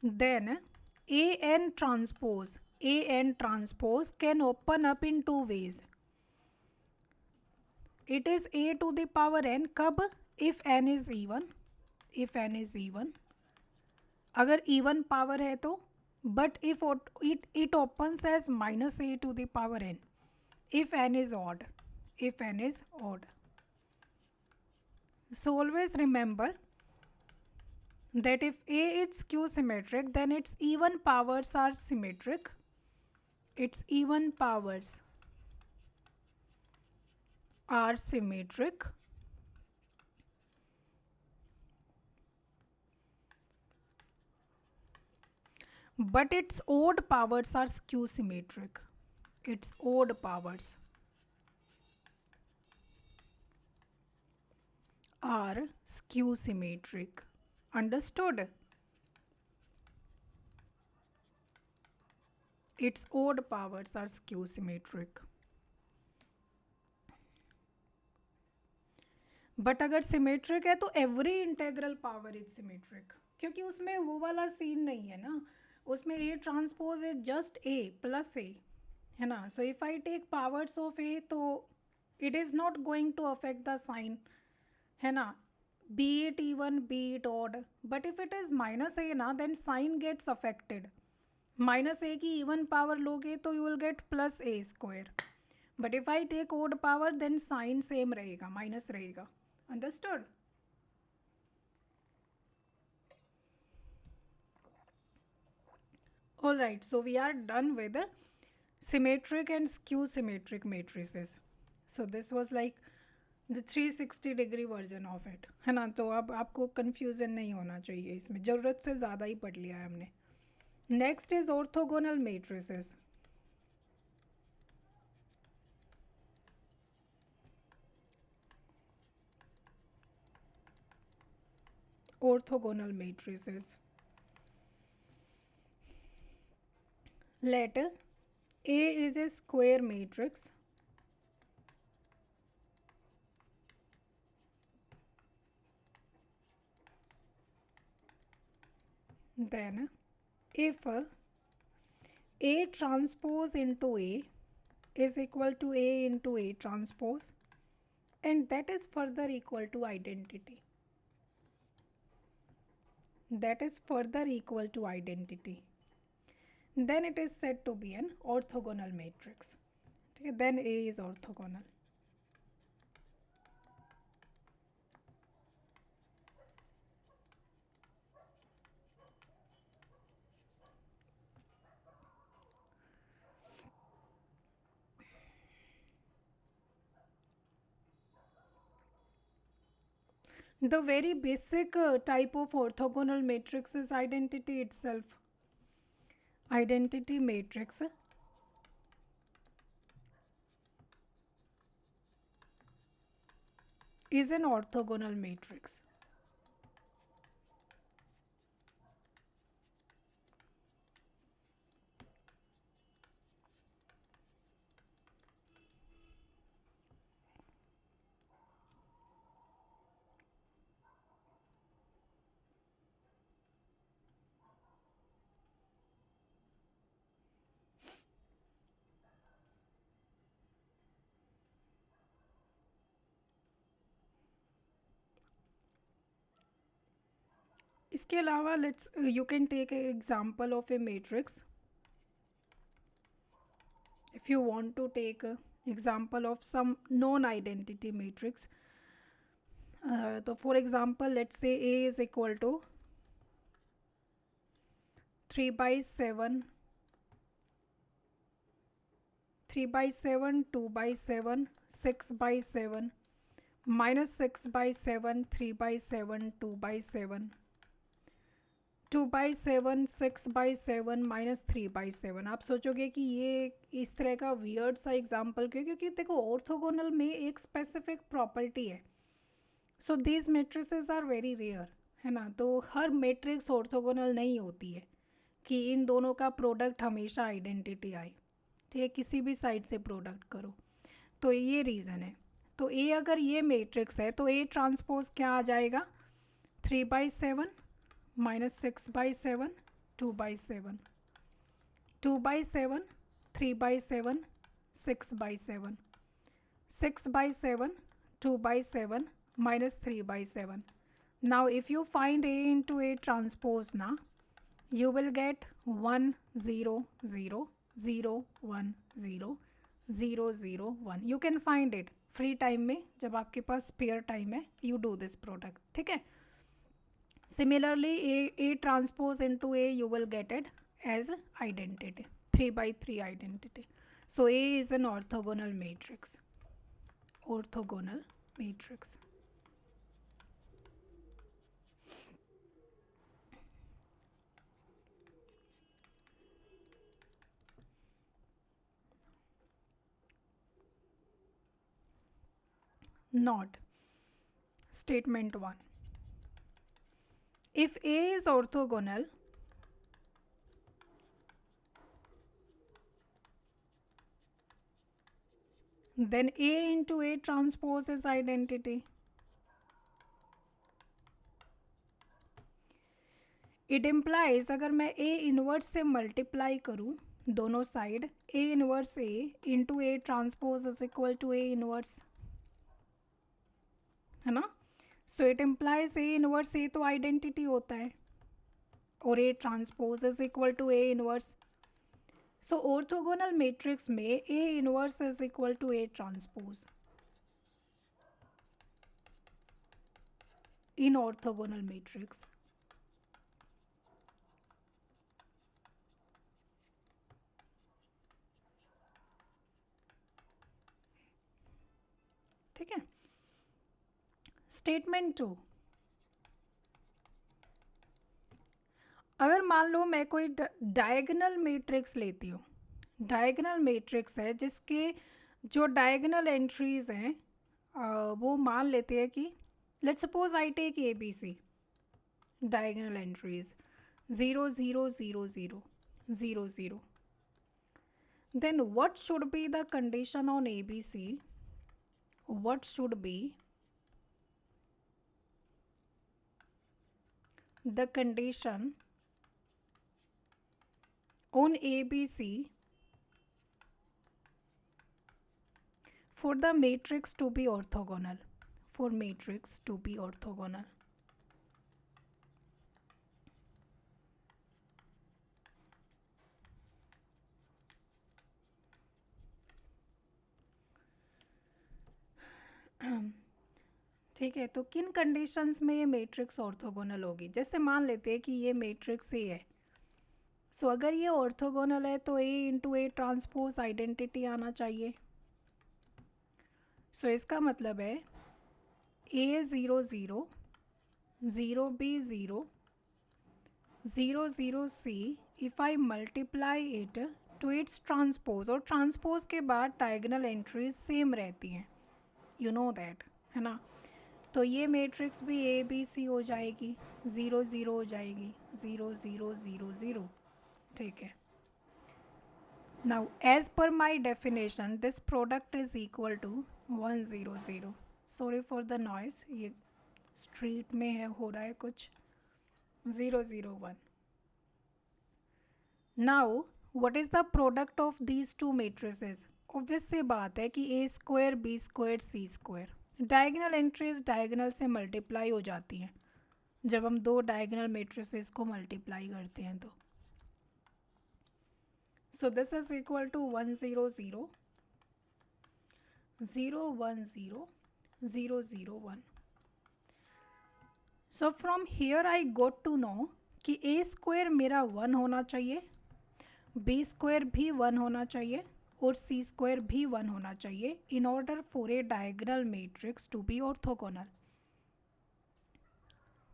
then an transpose can open up in two ways. It is a to the power n कब, if n is even, if n is even, अगर even power है तो, but if it opens as minus a to the power n if n is odd, if n is odd. So always remember that if a is skew symmetric, then its even powers are symmetric, its even powers are symmetric, but its odd powers are skew symmetric, its odd powers are skew symmetric. Understood? Its odd powers are skew symmetric. But अगर symmetric है तो every integral power is symmetric, क्योंकि उसमें वो वाला scene नहीं है ना, उसमें A transpose is just A plus A, है ना. So if I take powers of A तो it is not going to affect the sign, है ना, be it even be it odd. But if it is minus A ना, then sign gets affected. Minus A की even power लोगे तो you will get plus A square, but if I take odd power then sign same रहेगा, minus रहेगा. Understood? All right, so we are done with the symmetric and skew symmetric matrices. So this was like the 360 degree version of it, है ना. तो अब आपको confusion नहीं होना चाहिए, इसमें ज़रूरत से ज़्यादा ही पढ़ लिया है हमने. Next is orthogonal matrices. Orthogonal matrices. Let A is a square matrix then if A transpose into A is equal to A into A transpose, and that is further equal to identity, that is further equal to identity, then it is said to be an orthogonal matrix. Okay, then A is orthogonal. The very basic type of orthogonal matrix is identity itself. Identity matrix is an orthogonal matrix. इसके अलावा let's you can take a example of a matrix. If you want to take a example of some non-identity matrix, so for example let's say A is equal to 3 by 7, 3 by 7, 2 by 7, 6 by 7, -6/7, 3/7, 2/7, 2/7, 6/7, -3/7। आप सोचोगे कि ये इस तरह का weird सा example क्यों, क्योंकि देखो ऑर्थोगोनल में एक स्पेसिफिक प्रॉपर्टी है। So these matrices are very rare, है ना। तो हर मैट्रिक्स ऑर्थोगोनल नहीं होती है कि इन दोनों का प्रोडक्ट हमेशा आइडेंटिटी आए, ठीक है, किसी भी साइड से प्रोडक्ट करो। तो ये रीज़न है। तो ए अगर ये मैट्रिक्स है तो ए ट्रांसपोज क्या आ जाएगा, 3/7, -6/7, 2/7, 2/7, 3/7, 6/7, 6/7, 2/7, -3/7. Now if you find A into A transpose na, you will get 1 0 0 0 1 0 0 0 1. You can find it free time में, जब आपके पास स्पेयर टाइम है, यू डू दिस प्रोडक्ट, ठीक है। Similarly A transpose into A you will get it as identity, 3/3 identity. So A is an orthogonal matrix. Orthogonal matrix. Not. Statement 1. If A is orthogonal, then A into A transpose is identity. It implies अगर मैं A inverse से multiply करूँ दोनों side, A inverse A into A transpose is equal to A inverse, है ना। So it implies A inverse A तो identity होता है और A transpose is equal to A inverse. So orthogonal matrix में A inverse is equal to A transpose in orthogonal matrix. ठीक है. Statement 2. अगर मान लो मैं कोई डायगोनल मैट्रिक्स लेती हूँ, डायगोनल मैट्रिक्स है जिसके जो डायगोनल एंट्रीज हैं वो मान लेते हैं कि let's suppose I take ABC diagonal entries 0 0 0 0 0 0. Then what should be the condition on ABC? What should be the condition on ABC for the matrix to be orthogonal? For matrix to be orthogonal. ठीक है. तो किन conditions में ये matrix orthogonal होगी? जैसे मान लेते हैं कि ये मैट्रिक्स ए है. सो अगर ये ऑर्थोगोनल है तो A into A transpose identity आना चाहिए. सो इसका मतलब है A 0 0 0 B 0 0 0 C if I multiply it to its transpose, और ट्रांसपोज के बाद डायगोनल एंट्रीज सेम रहती हैं, यू नो दैट, है ना. तो ये मैट्रिक्स भी ABC हो जाएगी, 0 0 हो जाएगी, 0 0 0 0. ठीक है. Now as per my definition this product is equal to 1 0 0. Sorry for the noise, ये स्ट्रीट में है, हो रहा है कुछ. 0 0 1. Now what is the product of these two matrices? Obvious सी बात है कि A square B square C square. Diagonal entries diagonal से मल्टीप्लाई हो जाती हैं जब हम दो डायगोनल मैट्रिसेस को मल्टीप्लाई करते हैं. तो so this is equal to 1 0 0 0 1 0 0 0 1. so from here I got to know कि A स्क्वायर मेरा 1 होना चाहिए, B स्क्वायर भी 1 होना चाहिए, और सी स्क्वायर भी 1 होना चाहिए in order for a diagonal matrix to be orthogonal.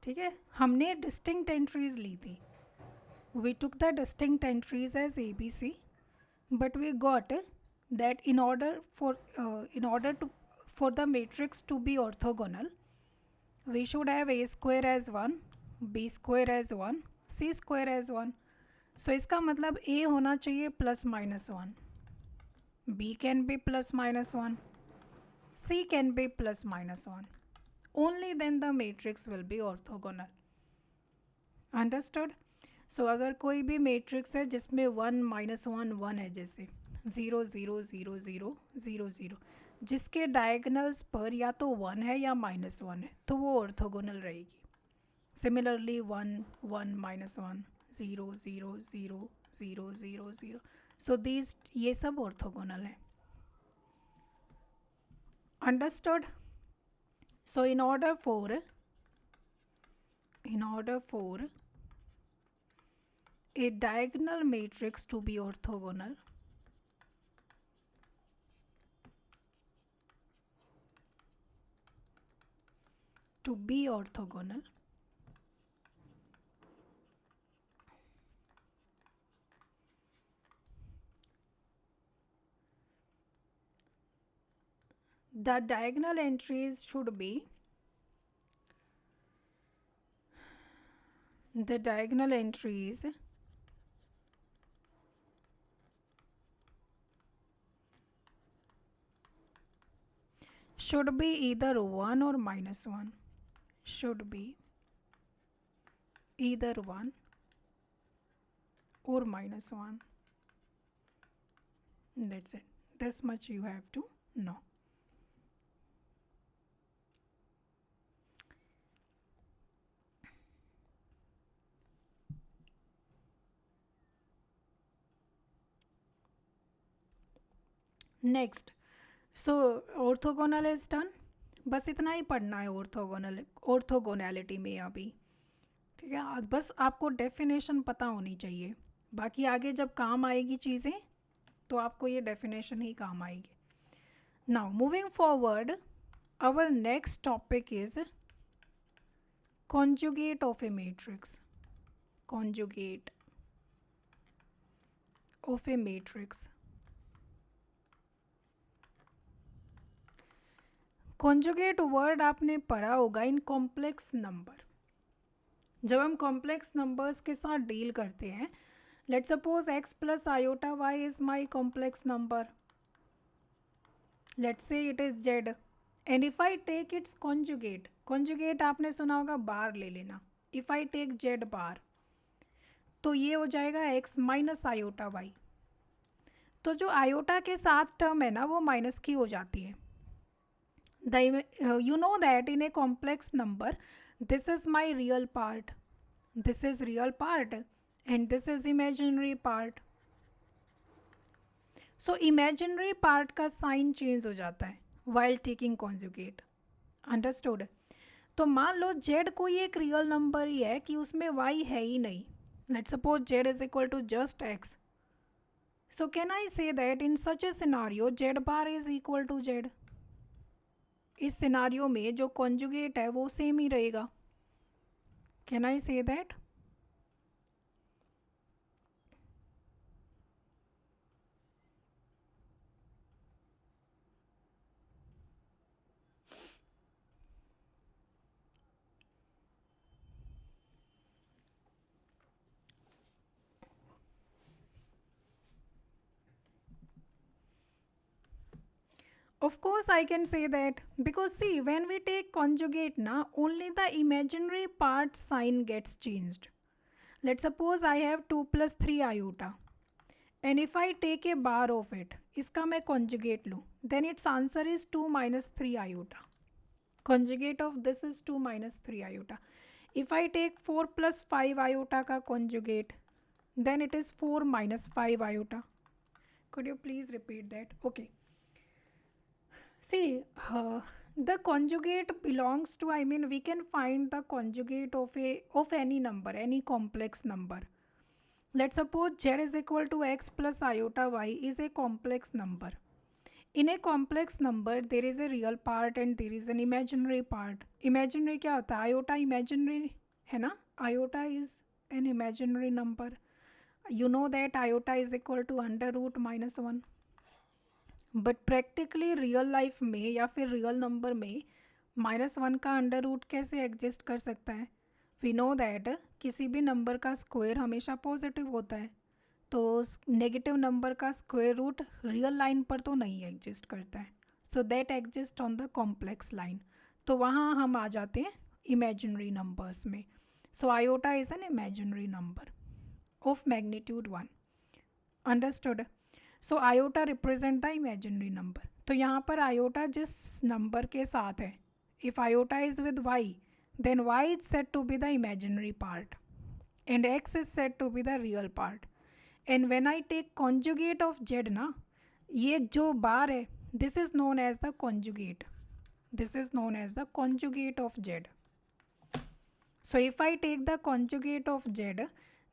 ठीक है, हमने डिस्टिंक्ट एंट्रीज ली थी, we took the distinct entries as A B C, but we got that in order to for the matrix to be orthogonal we should have a square as 1, b square as 1, c square as 1. So इसका मतलब a होना चाहिए plus minus 1, b can be plus minus 1, c can be plus minus 1. Only then the matrix will be orthogonal. Understood? सो अगर कोई भी matrix है जिसमें 1 minus 1 1 है, जैसे 0 0 0 0 0 0, जिसके डायगनल्स पर या तो 1 है या माइनस 1 है, तो वो ऑर्थोगोनल रहेगी. सिमिलरली 1 1 माइनस 1 0 0 0 0 0 0, सो दीज ये सब ऑर्थोगोनल है. Understood? So in order for a diagonal matrix to be orthogonal, the diagonal entries should be either 1 or minus 1. Should be either 1 or minus 1. That's it. This much you have to know. Next, so orthogonal is done. बस इतना ही पढ़ना है orthogonality में अभी. ठीक है, बस आपको डेफिनेशन पता होनी चाहिए, बाकी आगे जब काम आएगी चीज़ें तो आपको ये डेफिनेशन ही काम आएगी. Now moving forward, our next topic is conjugate of a matrix. Conjugate of a matrix. Conjugate word आपने पढ़ा होगा इन कॉम्प्लेक्स नंबर. जब हम कॉम्प्लेक्स नंबर्स के साथ डील करते हैं, let's suppose x plus iota y is my complex number. Let's say it is z, and if I take its conjugate, conjugate आपने सुना होगा बार ले लेना. If I take z bar, तो ये हो जाएगा x माइनस आयोटा y. तो जो आयोटा के साथ टर्म है ना, वो माइनस की हो जाती है. You know that in a complex number, this is my real part, this is real part, and this is imaginary part. So imaginary part का साइन चेंज हो जाता है while taking conjugate. Understood? तो मान लो z कोई एक real number ही है कि उसमें y है ही नहीं. Let's suppose z is equal to just x. So can I say that in such a scenario z bar is equal to z? इस सिनारियो में जो कॉन्जुगेट है वो सेम ही रहेगा. Can I say that? Of course I can say that, because see, when we take conjugate na, only the imaginary part sign gets changed. Let's suppose I have 2 plus 3 iota, and if I take a bar of it, इसका मैं conjugate लूँ, then its answer is 2 minus 3 iota. Conjugate of this is 2 minus 3 iota. If I take 4 plus 5 iota का conjugate, then it is 4 minus 5 iota. Could you please repeat that? Okay. See, the conjugate belongs to, I mean, we can find the conjugate of any number, any complex number. Let's suppose z is equal to x plus iota y is a complex number. In a complex number there is a real part and there is an imaginary part. Imaginary क्या होता है? Iota imaginary है ना? Iota is an imaginary number. You know that iota is equal to under root minus 1. But practically real life में या फिर real number में -1 का अंडर रूट कैसे एग्जिस्ट कर सकता है? वी नो दैट किसी भी नंबर का स्क्वायर हमेशा पॉजिटिव होता है, तो नेगेटिव नंबर का स्क्वायर रूट रियल लाइन पर तो नहीं एग्जिस्ट करता है. So that exist on the complex line. तो वहाँ हम आ जाते हैं इमेजिनरी नंबर्स में. So iota is an imaginary number of magnitude 1. Understood. So iota represent the imaginary number. तो यहाँ पर आयोटा जिस नंबर के साथ है, if iota is with Y then Y is set to be the imaginary part and X is set to be the real part. And when I take conjugate of Z ना, ये जो bar है this is known as the conjugate. This is known as the conjugate of Z. So if I take the conjugate of z,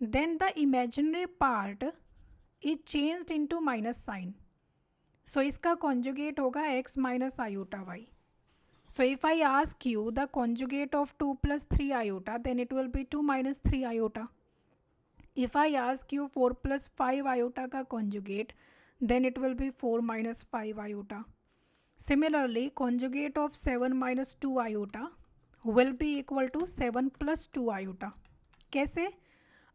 then the imaginary part is changed into minus sign. So इसका conjugate होगा x minus iota y. So if I ask you the conjugate of 2 plus 3 iota, then it will be 2 minus 3 iota. If I ask you 4 plus 5 iota का conjugate, then it will be 4 minus 5 iota. Similarly, conjugate of 7 minus 2 iota will be equal to 7 plus 2 iota. कैसे?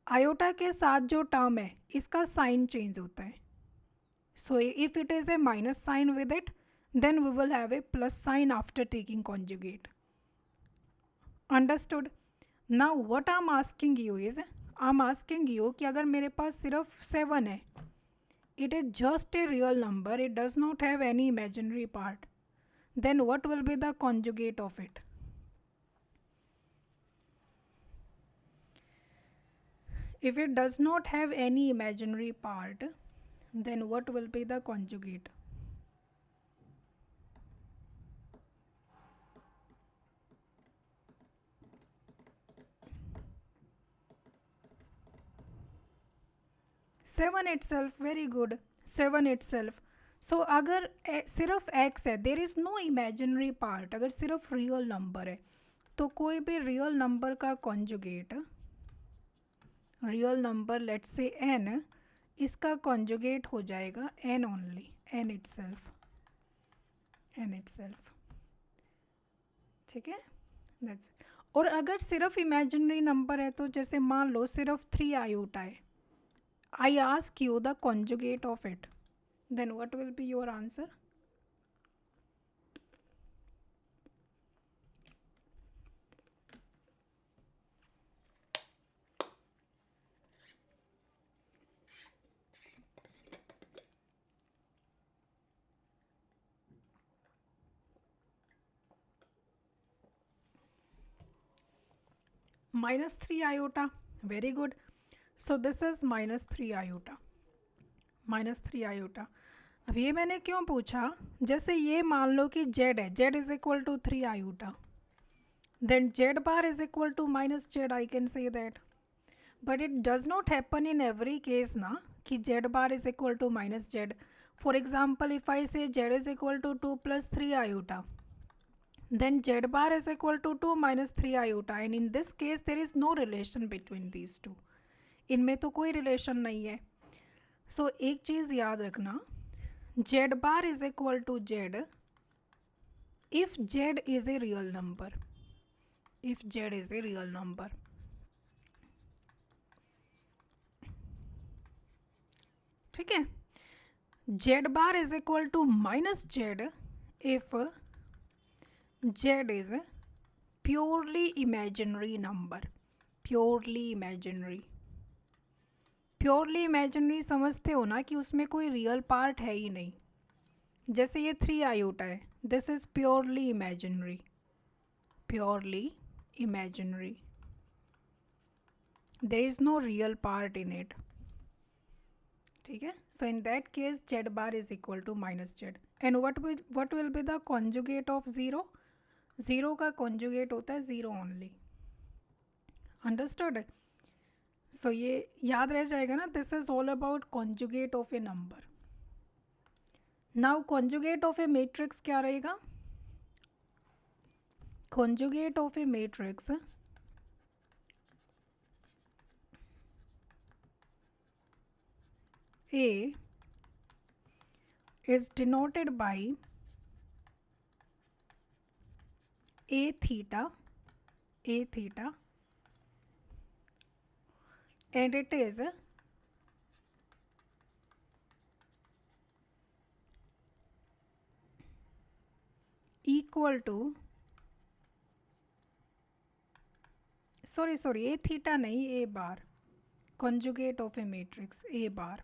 Iota के साथ जो term है इसका sign change होता है. So if it is a minus sign with it then we will have a plus sign after taking conjugate. Understood. Now what I am asking you is, I am asking you कि अगर मेरे पास सिर्फ 7 है, it is just a real number, it does not have any imaginary part, then what will be the conjugate of it? If it does not have any imaginary part, then what will be the conjugate? Seven itself, very good. 7 itself. So अगर सिर्फ x है, there is no imaginary part, अगर सिर्फ real number है, तो कोई भी real number का conjugate, रियल नंबर लेट्स से n, इसका कॉन्जुगेट हो जाएगा n only, n itself, n itself. ठीक है, दैट्स. और अगर सिर्फ इमेजिनरी नंबर है तो जैसे मान लो सिर्फ 3 आयोटा है, I ask you the conjugate of it, then what will be your answer? -3 iota. Very good. So this is -3 iota. -3 iota. अब ये मैंने क्यों पूछा? जैसे ये मान लो कि z है, z is equal to 3 iota, then z bar is equal to minus z, I can say that. But it does not happen in every case ना कि z bar is equal to minus z. For example, if I say z is equal to 2 plus 3 iota, then z bar is equal to 2 minus 3 iota, and in this case there is no relation between these two. इनमें तो कोई relation नहीं है. सो एक चीज़ याद रखना, z bar is equal to z if z is a real number. If z is a real number. ठीक है. z bar is equal to minus z if z is a purely imaginary number. Purely imaginary. Purely imaginary समझते हो ना कि उसमें कोई real part है ही नहीं. जैसे ये 3 आयोटा है, this is purely imaginary. Purely imaginary, there is no real part in it. ठीक है. So in that case z bar is equal to minus z. And what will be the conjugate of 0? 0 का conjugate होता है 0 only. Understood. सो ये याद रह जाएगा ना, this is all about conjugate of A number. Now conjugate of a matrix क्या रहेगा? Conjugate of a matrix A is denoted by A theta, and it is equal to, sorry, A theta नहीं, A bar, conjugate of a matrix, A bar,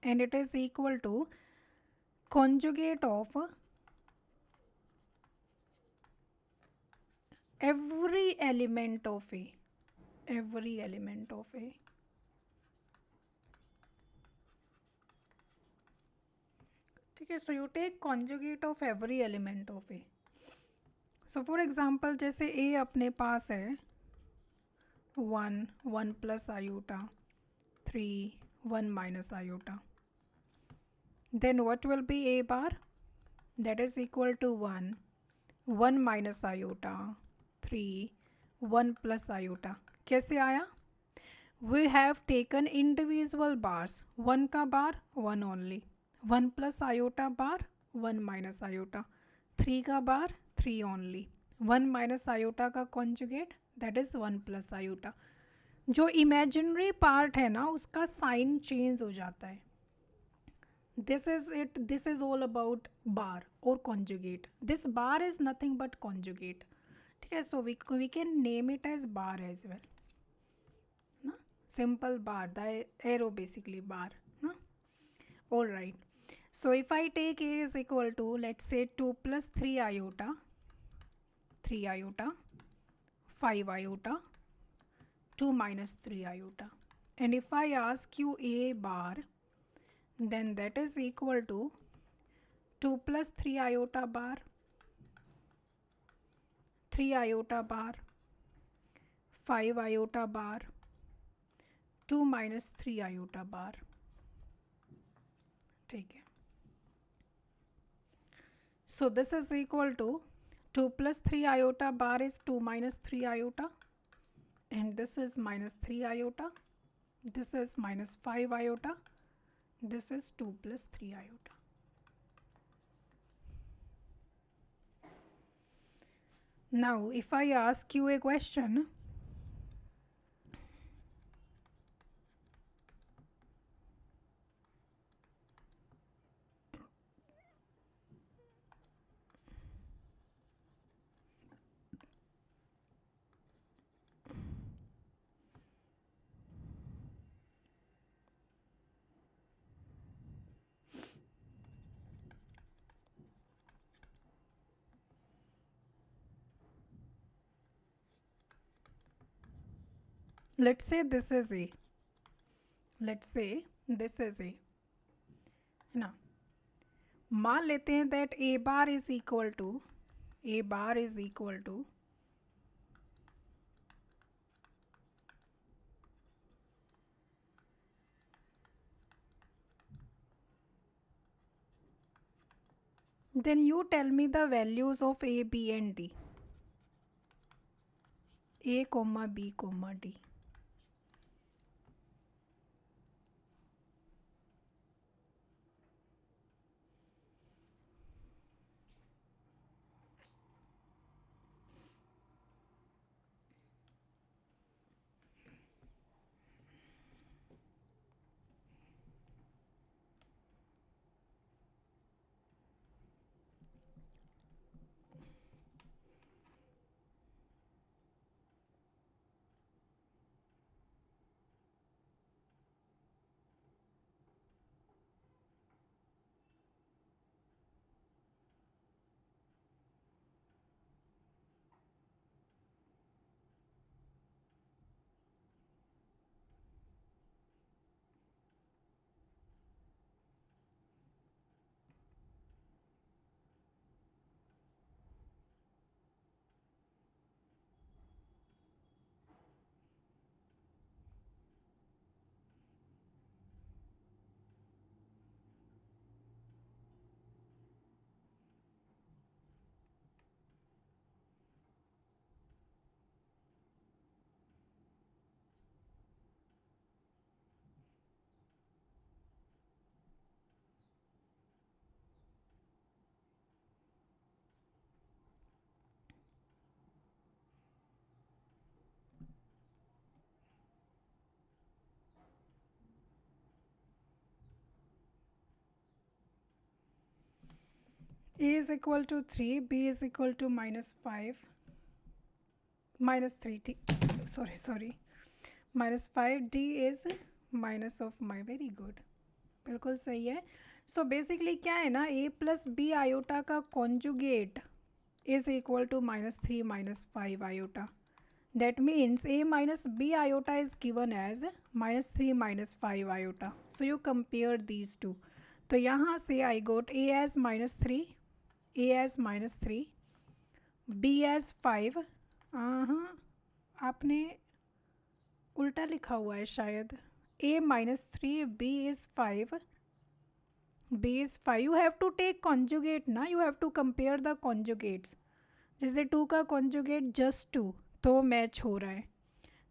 and it is equal to conjugate of every element of A. ठीक है, so you take conjugate of every element of A. So for example, जैसे A अपने पास है 1 plus iota, 3 1 minus iota, then what will be A bar? That is equal to 1 minus iota, 3 1 plus iota. कैसे आया? We have taken individual bars. 1 का bar 1 only, 1 plus iota bar 1 minus iota, 3 का bar 3 only, 1 minus iota का conjugate that is 1 plus iota. जो imaginary part है ना उसका sign change हो जाता है. This is it, this is all about bar और conjugate. This bar is nothing but conjugate. ठीक है, so we can name it as bar as well ना, simple bar, the arrow basically bar ना. All right, so if I take A is equal to let's say 2 plus 3 iota, 5 iota, 2 minus 3 iota, and if I ask you A bar, then that is equal to 2 plus 3 iota bar, 3 iota bar, 5 iota bar, 2 minus 3 iota bar. ठीक है, so this is equal to 2 plus 3 iota bar is 2 minus 3 iota, and this is minus 3 iota, this is minus 5 iota, this is 2 plus 3 iota. Now if I ask you a question, let's say this is A, है ना. मान लेते हैं that A bar is equal to then you tell me the values of A, B and D. A, B, D. A is equal to 3, B is equal to -5, -3, sorry, -5, D is minus of my, very good, बिल्कुल सही है. सो basically क्या है ना, A plus B iota का conjugate is equal to -3 -5 iota. That means A minus B iota is given as -3 -5 iota. So you compare these two. तो यहाँ से I got A as -3, A as -3, B as 5. हाँ, आपने उल्टा लिखा हुआ है शायद. A -3, B is 5, B is 5. You have to take conjugate ना, you have to compare the conjugates. जैसे 2 का कॉन्जुगेट जस्ट 2 तो मैच हो रहा है.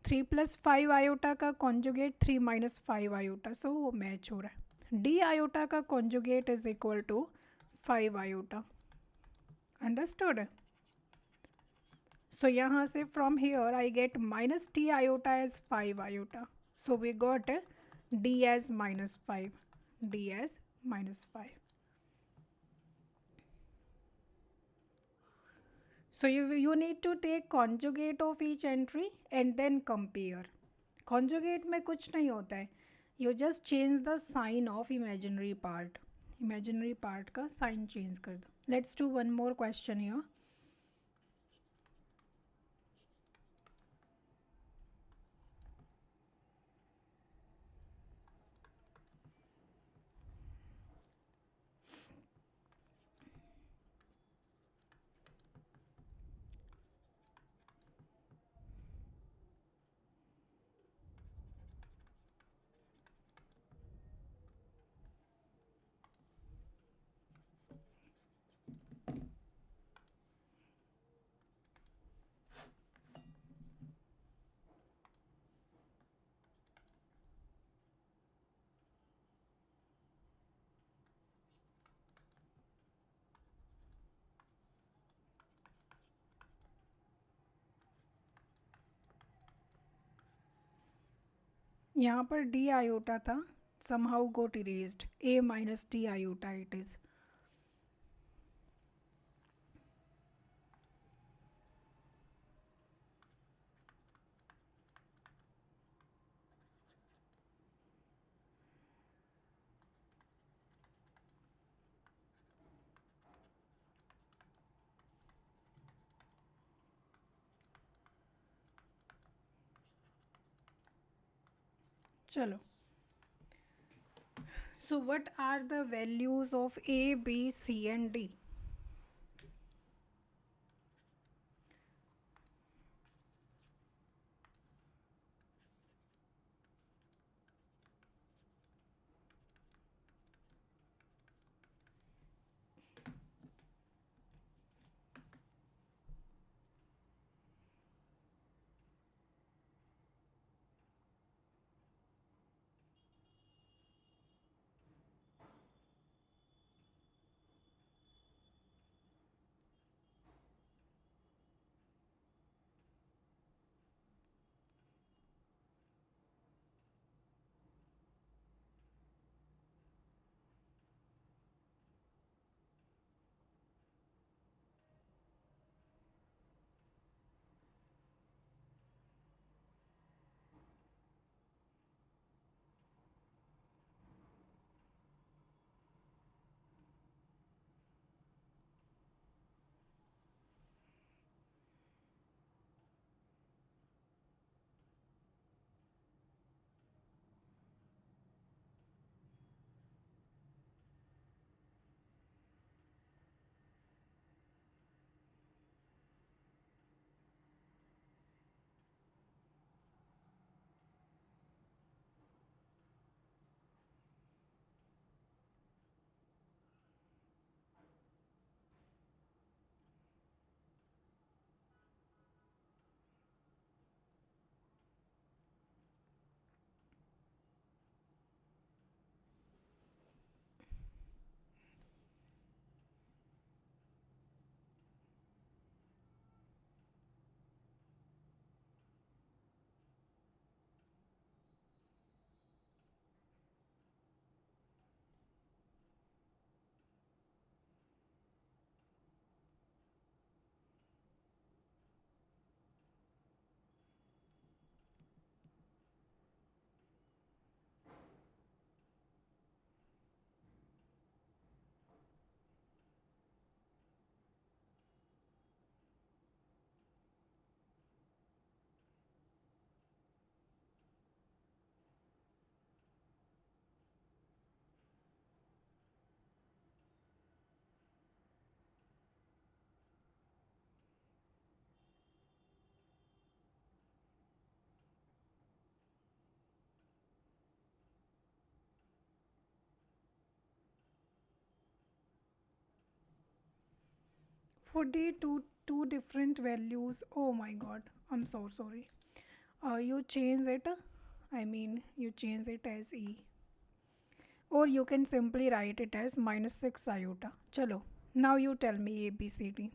3 प्लस 5 आयोटा का कॉन्जुगेट 3 माइनस 5 आयोटा, सो वो मैच हो रहा है. डी आयोटा का conjugate is equal to 5 iota. Understood. So यहाँ से from here I get minus T iota as 5 iota. So we got D as -5, D as -5. So you need to take conjugate of each entry and then compare. Conjugate में कुछ नहीं होता है, you just change the sign of imaginary part. Imaginary part का sign change कर दो. Let's do one more question here. यहाँ पर डी आयोटा था, somehow got erased. A minus d iota it is. चलो. So what are the values of A, B, C and D? For D, two different values. Oh my God, I'm so sorry. You change it. I mean, you change it as E, or you can simply write it as -6 iota. Chalo. Now you tell me A, B, C, D.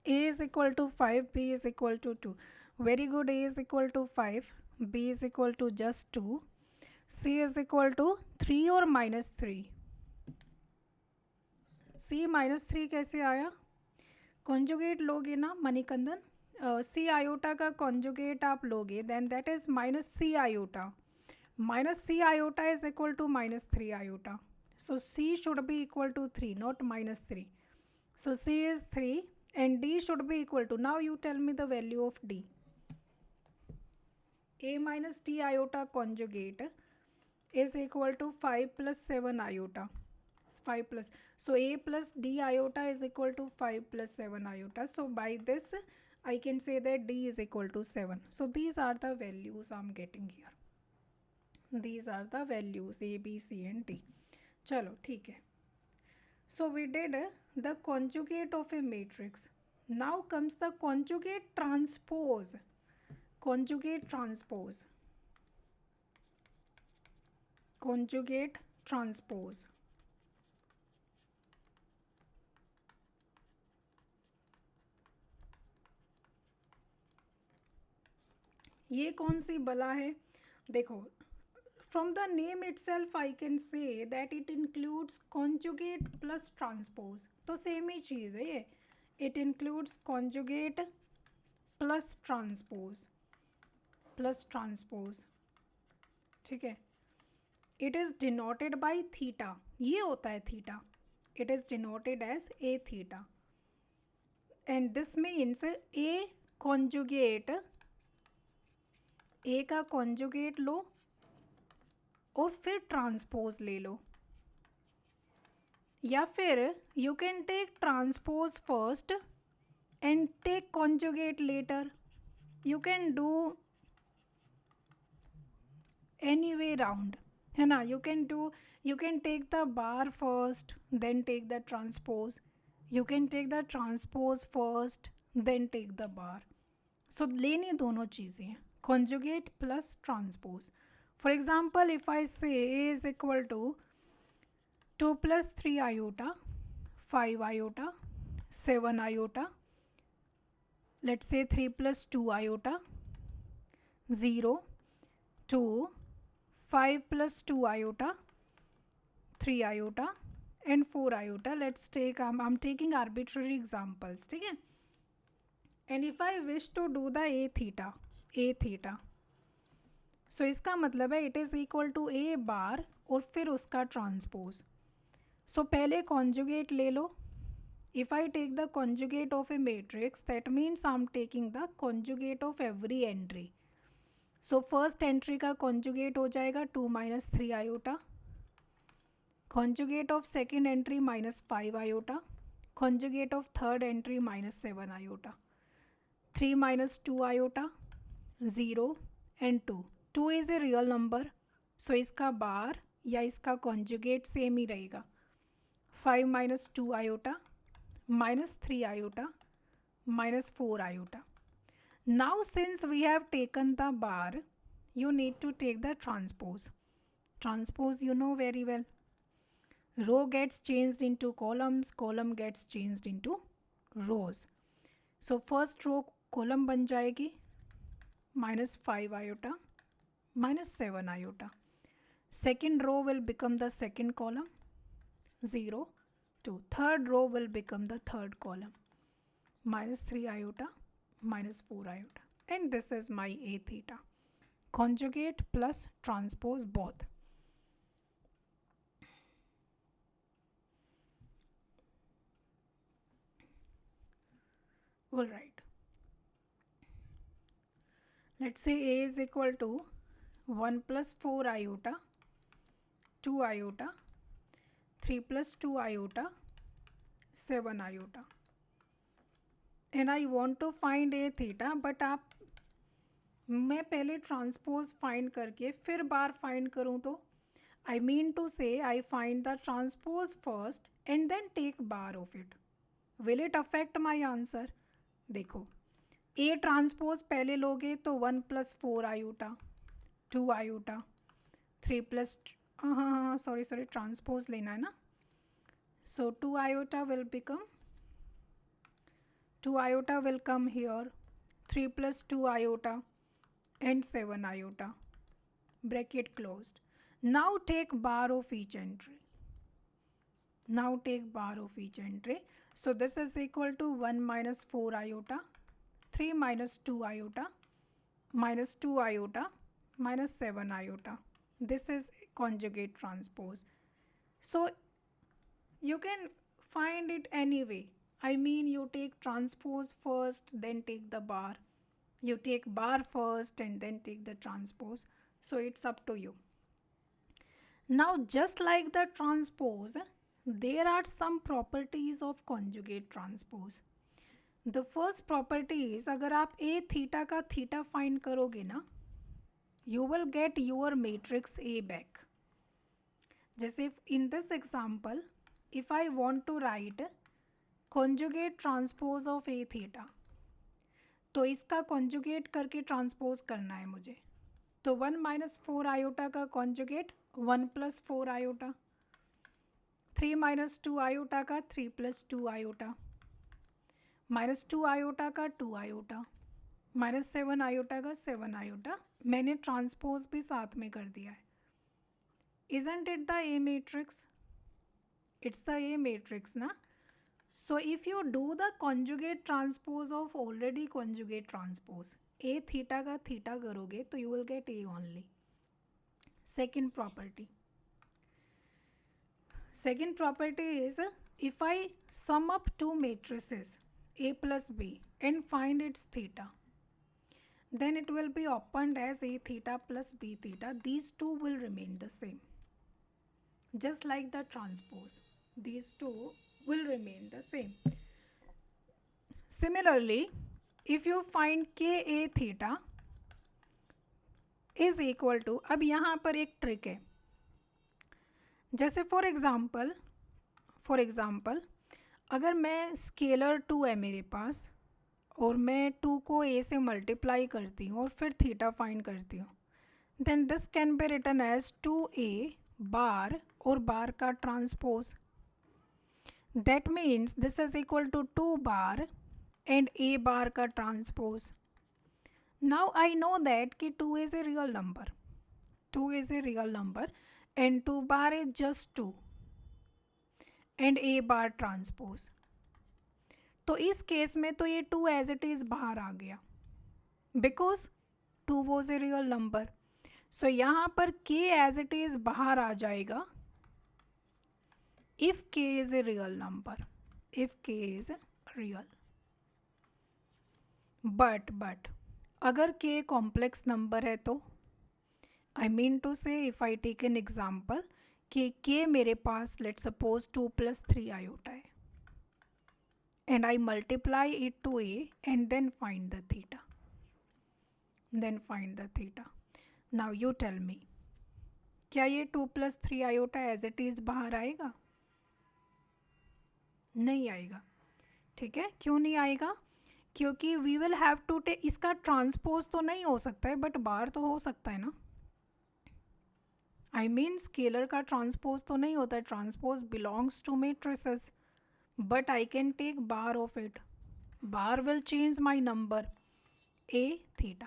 A is equal to 5, B is equal to 2. Very good. A is equal to 5, B is equal to just 2, C is equal to 3 or -3. C -3 कैसे आया? Conjugate लोगे ना Manikandan, C iota का conjugate आप लोगे then that is -C iota. -C iota is equal to -3 iota. So C should be equal to 3, not -3. So C is 3 and D should be equal to, now you tell me the value of D. A minus D iota conjugate is equal to 5 plus 7 iota. 5 plus, so A plus D iota is equal to 5 plus 7 iota. So by this I can say that D is equal to 7. So these are the values I'm getting here. These are the values A, B, C and D. चलो ठीक है. So we did the conjugate of a matrix. Now comes the conjugate transpose. Conjugate transpose. Conjugate transpose. ये कौन सी बला है? देखो, from the name itself I can say that it includes conjugate plus transpose. तो same ही चीज़ है ये. It includes conjugate plus transpose. Plus transpose. ठीक है. It is denoted by theta. ये होता है theta. It is denoted as a theta. And this means a conjugate, A का conjugate लो और फिर ट्रांसपोज ले लो, या फिर you can take transpose first and take conjugate later. You can do any way round, है ना. You can take the bar first then take the transpose. You can take the transpose first then take the bar. So लेनी दोनों चीज़ें हैं, conjugate plus transpose. For example, if I say A is equal to 2 plus 3 iota, 5 iota, 7 iota, let's say 3 plus 2 iota, 0, 2, 5 plus 2 iota, 3 iota and 4 iota. Let's take, I'm taking arbitrary examples, ठीक है. And if I wish to do the A theta, सो इसका मतलब है it is equal to A bar और फिर उसका transpose. So पहले conjugate ले लो. If I take the conjugate of a matrix that means I am taking the conjugate of every entry. So first entry का कॉन्जुगेट हो जाएगा 2 minus 3 iota. Conjugate of second entry -5 iota. Conjugate of third entry -7 iota. 3 minus 2 iota, 0 and 2. 2 is a real number, सो इसका बार या इसका conjugate same ही रहेगा. 5 minus 2 iota, -3 iota, -4 iota. Now since we have taken the bar, you need to take the transpose. Transpose you know very well. Row gets changed into columns, column gets changed into rows. So first row column बन जाएगी -5 iota, -7 iota. Second row will become the second column, 0, 2. Third row will become the third column, -3 iota, -4 iota. And this is my A theta. Conjugate plus transpose both. All right. Let's say A is equal to 1 plus 4 iota, 2 iota, 3 plus 2 iota, 7 iota. And I want to find A theta, but मैं पहले transpose find करके फिर बार find करूँ तो I mean to say I find the transpose first and then take bar of it. Will it affect my answer? देखो, A transpose पहले लोगे तो 1 + 4 आयोटा, 2 आयोटा, 3 प्लस, हाँ सॉरी ट्रांसपोज लेना है ना. So 2 iota will become, 2 iota will come here, 3 plus 2 iota and 7 iota, bracket closed. Now take bar of each entry. Now take bar of each entry. So this is equal to 1 minus 4 iota, 3 minus 2 iota, minus 2 iota, minus 7 iota. This is conjugate transpose. So you can find it anyway. I mean, you take transpose first, then take the bar. You take bar first and then take the transpose. So it's up to you. Now, just like the transpose, there are some properties of conjugate transpose. The first property is, अगर आप a theta का theta find करोगे ना, you will get your matrix A back. जैसे in this example, if I want to write conjugate transpose of a theta, तो इसका conjugate करके transpose करना है मुझे. तो 1 minus 4 iota का conjugate 1 plus 4 iota, 3 minus 2 iota का 3 plus 2 iota, minus 2 iota का 2 iota, minus 7 iota का 7 iota. मैंने transpose भी साथ में कर दिया है. Isn't it the A matrix? It's the A matrix ना. So if you do the conjugate transpose of already conjugate transpose, A theta का theta करोगे तो you will get A only. Second property is, if I sum up two matrices A plus B and find its theta, then it will be opened as A theta plus B theta. These two will remain the same. Just like the transpose, these two will remain the same. Similarly, if you find Ka theta is equal to, अब यहाँ पर एक trick है. जैसे for example अगर मैं scalar 2 है मेरे पास और मैं 2 को A से मल्टीप्लाई करती हूँ और फिर थीटा फाइंड करती हूँ, then this can be written as 2A bar और बार का transpose. That means this is equal to 2 bar and A bar का transpose. Now I know that कि 2 is a real number and 2 bar is just 2 and A bar transpose. तो इस case में तो ये 2 as it is बाहर आ गया because 2 was a real number. So यहाँ पर K as it is बाहर आ जाएगा if K is a real number. But अगर K कॉम्प्लेक्स नंबर है तो I mean to say, if I take an example कि K मेरे पास let's suppose 2 plus 3 iota है and I multiply it to A and then find the theta. Now you tell me, क्या ये 2 plus 3 iota as it is बाहर आएगा? नहीं आएगा. ठीक है, क्यों नहीं आएगा? क्योंकि we will have to take, इसका ट्रांसपोज तो नहीं हो सकता है बट बार तो हो सकता है ना. I mean स्केलर का ट्रांसपोज तो नहीं होता है. Transpose belongs to matrices but I can take bar of it. Bar will change my number A theta.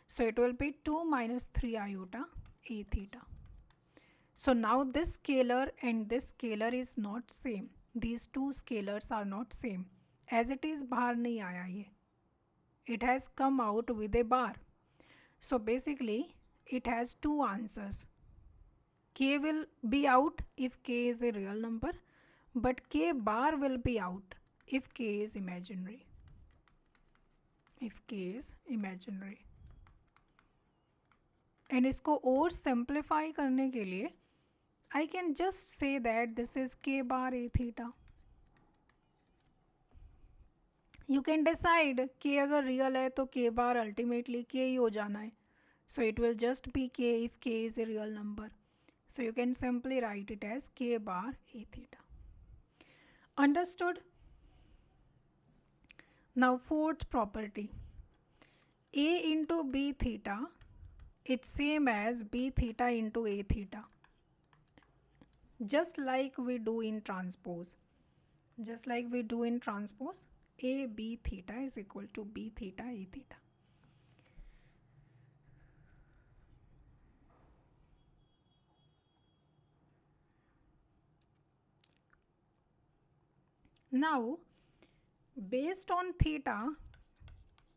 So it will be 2 minus 3 iota A theta. So now this scalar and this scalar is not same. These two scalars are not same. As it is बाहर नहीं आया ये. It has come out with a bar. So basically it has two answers. K will be out if K is a real number, but K bar will be out if K is imaginary. And इसको और simplify करने के लिए I can just say that this is K bar A theta. You can decide K अगर real है तो K bar ultimately K ही हो जाना है. So it will just be K if K is a real number. So you can simply write it as k bar a theta. Understood? Now fourth property, a into b theta, it's same as b theta into a theta, just like we do in transpose. Just like we do in transpose, a b theta is equal to b theta a theta. Now, based on theta,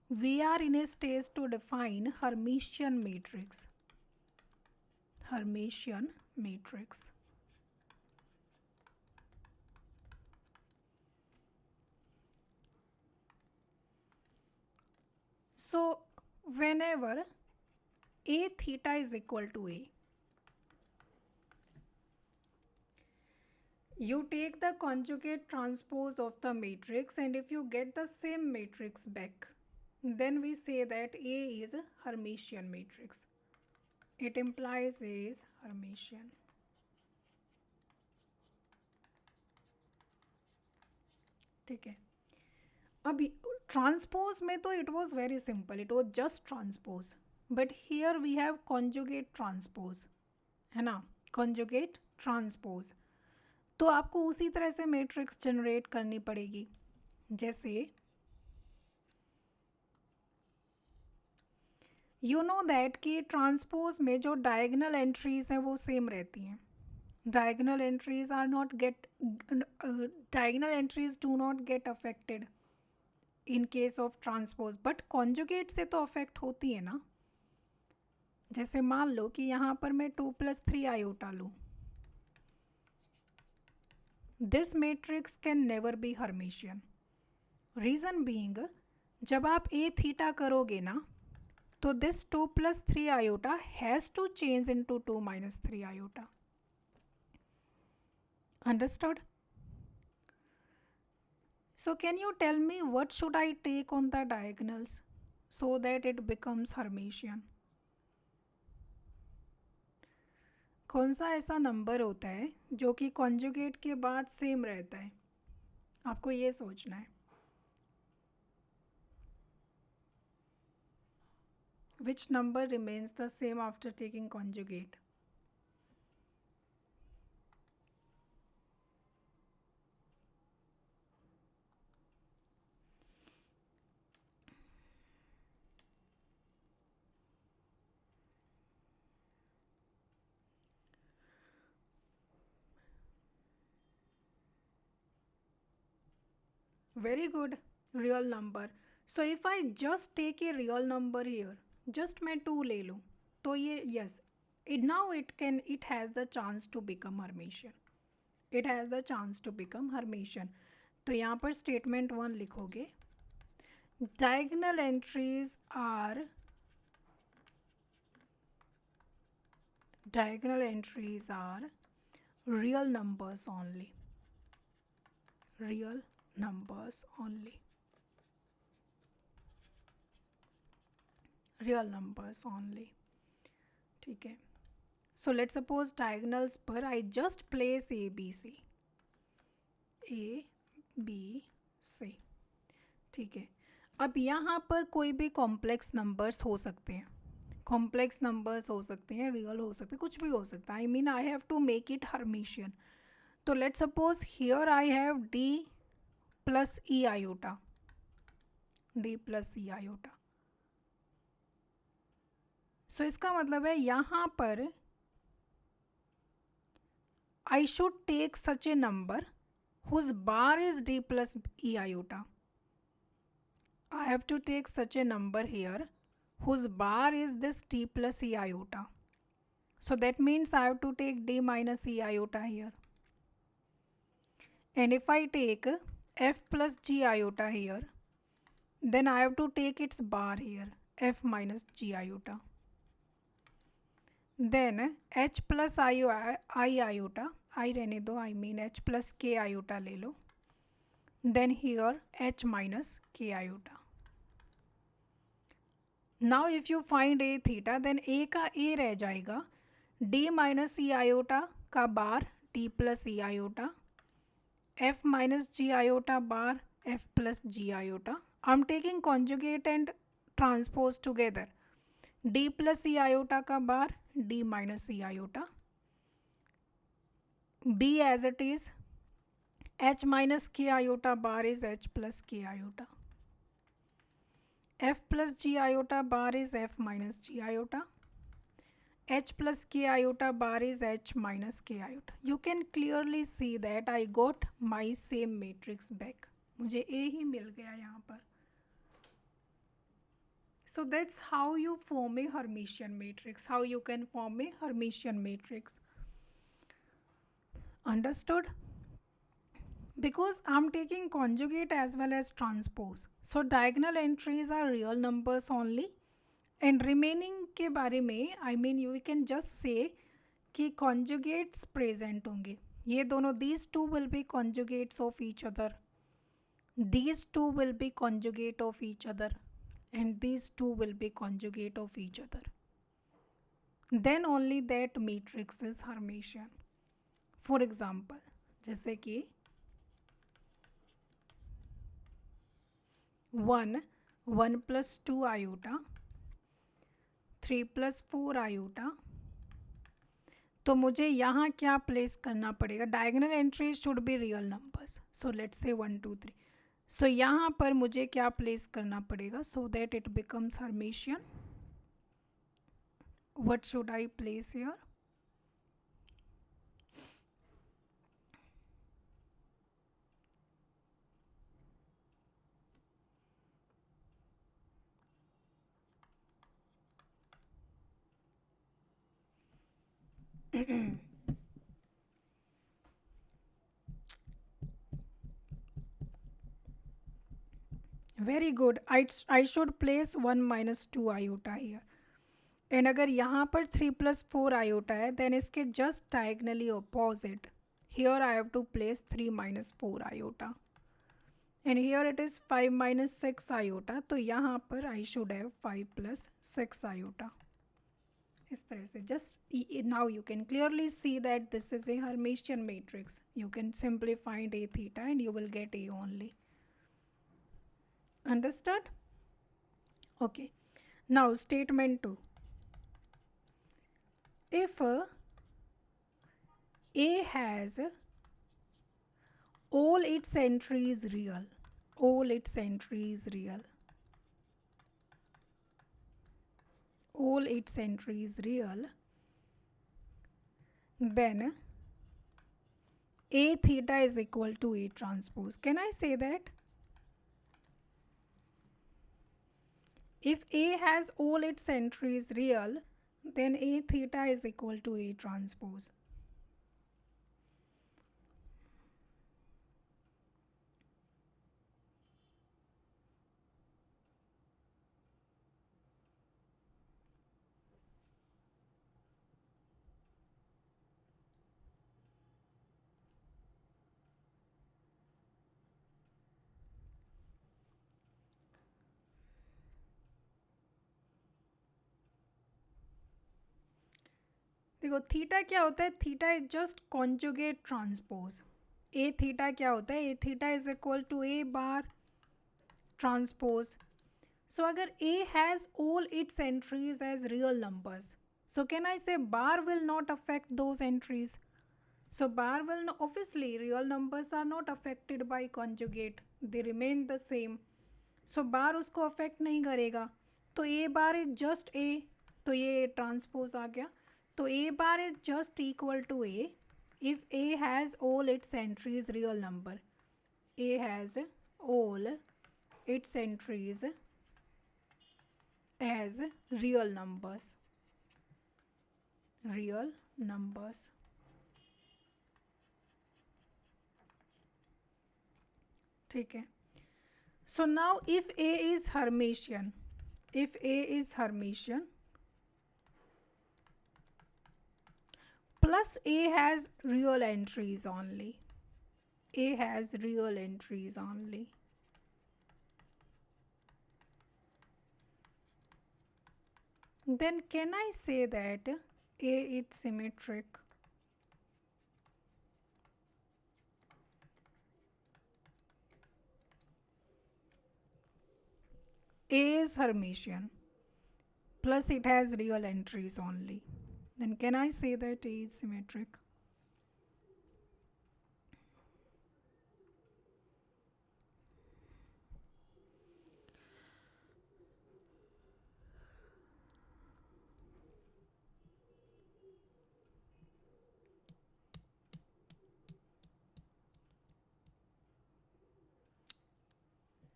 we are in a stage to define Hermitian matrix. Hermitian matrix. So, whenever a theta is equal to a, you take the conjugate transpose of the matrix, and if you get the same matrix back, then we say that A is a Hermitian matrix. It implies A is Hermitian. ठीक है. अभी transpose में तो it was very simple, it was just transpose, but here we have conjugate transpose, है ना, conjugate transpose. तो आपको उसी तरह से मैट्रिक्स जनरेट करनी पड़ेगी. जैसे यू नो दैट कि ट्रांसपोज में जो डायगनल एंट्रीज हैं वो सेम रहती हैं. Diagonal entries are not get diagonal entries do not get affected in case of transpose, but conjugate से तो अफेक्ट होती है ना. जैसे मान लो कि यहाँ पर मैं 2+3 आयोटा लूँ, this matrix can never be Hermitian. Reason being, जब आप ए थीटा करोगे ना, तो this 2+3 iota has to change into 2-3 iota. Understood? So can you tell me what should I take on the diagonals so that it becomes Hermitian? कौन सा ऐसा number होता है जो कि कॉन्जुगेट के बाद सेम रहता है? आपको ये सोचना है. Which number remains the same after taking conjugate? Very good, real number. So if I just take a real number here, just मैं 2 ले लूँ, तो ये yes, it has the chance to become Hermitian. It has the chance to become Hermitian. तो यहाँ पर statement 1 लिखोगे, diagonal entries are real numbers only. Real numbers only. Real numbers only. ठीक है. So let's suppose diagonals पर I just place A, B, C. A, B, C. ठीक है. अब यहाँ पर कोई भी कॉम्प्लेक्स नंबर्स हो सकते हैं. कॉम्प्लेक्स नंबर्स हो सकते हैं, रियल हो सकते हैं, कुछ भी हो सकता है. I mean I have to make it Hermitian. तो let's suppose here I have D plus E iota. D plus E iota. So इसका मतलब है यहाँ पर I should take such a number whose bar is D plus E iota. I have to take such a number here whose bar is this D plus E iota. So that means I have to take D minus E iota here. And if I take F plus G iota here, then I have to take its bar here, F minus G iota. Then H plus I iota, I रहने दो, I mean H plus K iota ले लो. Then here H minus K iota. Now if you find A theta, then A का A रह जाएगा, D minus E iota का bar D plus E iota, F minus G iota bar F plus G iota. I'm taking conjugate and transpose together. D plus E iota का बार D minus E iota. B as it is. H minus K iota bar is H plus K iota. F plus G iota bar is F minus G iota. H plus K iota bar is H minus K iota. You can clearly see that I got my same matrix back. मुझे A ही मिल गया यहाँ पर. So that's how you form a Hermitian matrix, how you can form a Hermitian matrix. Understood? Because I'm taking conjugate as well as transpose. So diagonal entries are real numbers only. And remaining के बारे में I mean you can just say कि conjugates present होंगे. ये दोनों these two will be conjugates of each other. These two will be conjugate of each other. And these two will be conjugate of each other. Then only that matrix is Hermitian. For example, जैसे कि 1 plus 2 iota, 3 plus 4 iota. तो मुझे यहाँ क्या place करना पड़ेगा? Diagonal entries should be real numbers. So let's say 1 2 3. सो यहाँ पर मुझे क्या प्लेस करना पड़ेगा so that it becomes Hermitian? What should I place here? Very good. I should place 1 minus 2 iota here. And अगर यहाँ पर 3 plus 4 iota है देन इसके just diagonally opposite here I have to place 3 minus 4 iota. And here it is 5 minus 6 iota. तो यहाँ पर I should have 5 plus 6 iota. इस तरह से just now you can clearly see that this is a Hermitian matrix. You can simply find a theta and you will get a only. Understood? Okay. Now statement 2. If A has all its entries real, all its entries real, all its entries real, then A theta is equal to A transpose. Can I say that? If A has all its entries real, then A theta is equal to A transpose. देखो theta क्या होता है? Theta is just conjugate transpose. A theta क्या होता है? A theta is equal to A bar transpose. So अगर A has all its entries as real numbers, so can I say bar will not affect those entries? So bar will not, obviously real numbers are not affected by conjugate, they remain the same. So bar उसको affect नहीं करेगा. तो a bar is just a, तो ये transpose आ गया. तो a bar is just equal to a if a has all its entries real number. A has all its entries as real numbers. Real numbers. ठीक है. So now if A is Hermitian, if A is Hermitian, plus A has real entries only, A has real entries only, then can I say that A is symmetric. A is Hermitian. Plus it has real entries only. Then can I say that A is symmetric?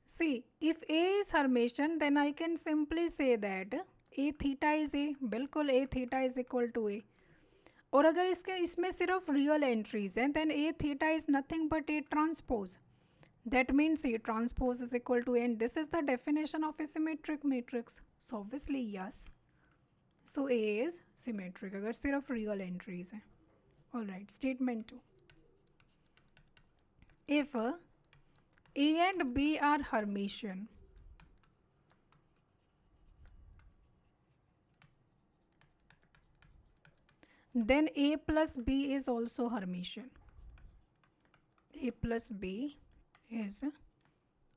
See, if A is Hermitian, then I can simply say that A theta is A. बिल्कुल A theta is equal to A. और अगर इसमें सिर्फ real entries हैं then A theta is nothing but A transpose. That means A transpose is equal to A, and this is the definition of a symmetric matrix. So obviously yes. So A is symmetric अगर सिर्फ real entries हैं. Alright, statement 2. If A and B are Hermitian, then A plus B is also Hermitian. A plus B is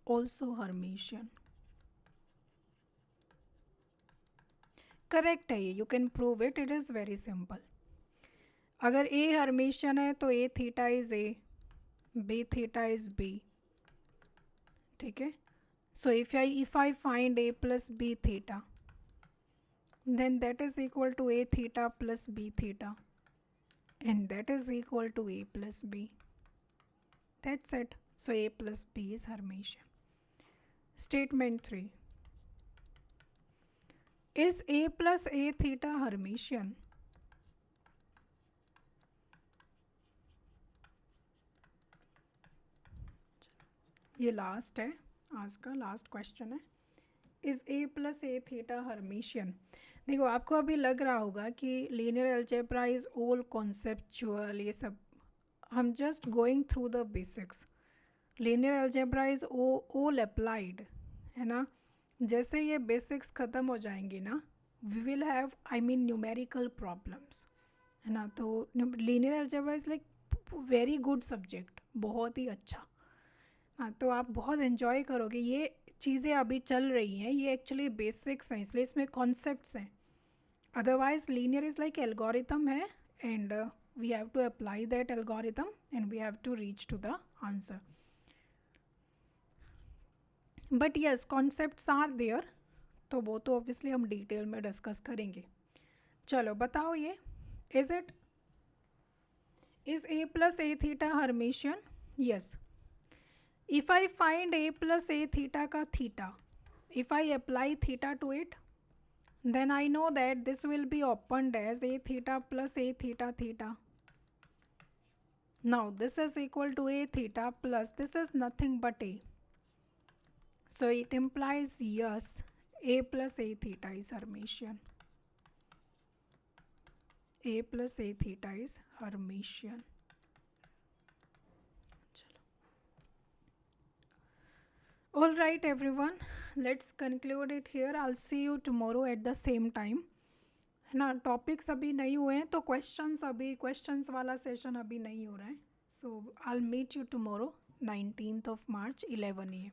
also Hermitian. Correct है ये, you can prove it, it is very simple. अगर A Hermitian है तो A theta is A, B theta is B. ठीक है. So if I find A plus B theta, then that is equal to a theta plus b theta, and that is equal to a plus b. That's it. So a plus b is Hermitian. Statement 3. Is a plus a theta Hermitian? ये last है, आज का last question है. Is A plus A theta Hermitian. देखो आपको अभी लग रहा होगा कि linear algebra is all conceptual, ये सब हम just going through the basics. Linear algebra is all applied, है ना. जैसे ये बेसिक्स ख़त्म हो जाएंगी ना, we will have I mean numerical problems, है ना. तो linear algebra is like very good subject, बहुत ही अच्छा. हाँ, तो आप बहुत इन्जॉय करोगे. ये चीज़ें अभी चल रही हैं, ये एक्चुअली बेसिक्स हैं, इसलिए इसमें कॉन्सेप्ट्स हैं. Otherwise linear is like algorithm है, and we have to apply that algorithm and we have to reach to the answer. But yes, concepts are there, तो वो तो ऑब्वियसली हम डिटेल में डिस्कस करेंगे. चलो बताओ ये, is A plus A theta Hermitian? Yes. If I find a plus a theta ka theta, if I apply theta to it, then I know that this will be opened as a theta plus a theta theta. Now this is equal to a theta plus this is nothing but a. So it implies yes, a plus a theta is Hermitian. A plus a theta is Hermitian. All right everyone, let's conclude it here. I'll see you tomorrow at the same time, है ना. Topics अभी नहीं हुए हैं तो questions वाला session अभी नहीं हो रहा है. So I will meet you tomorrow 19th of March 11 AM.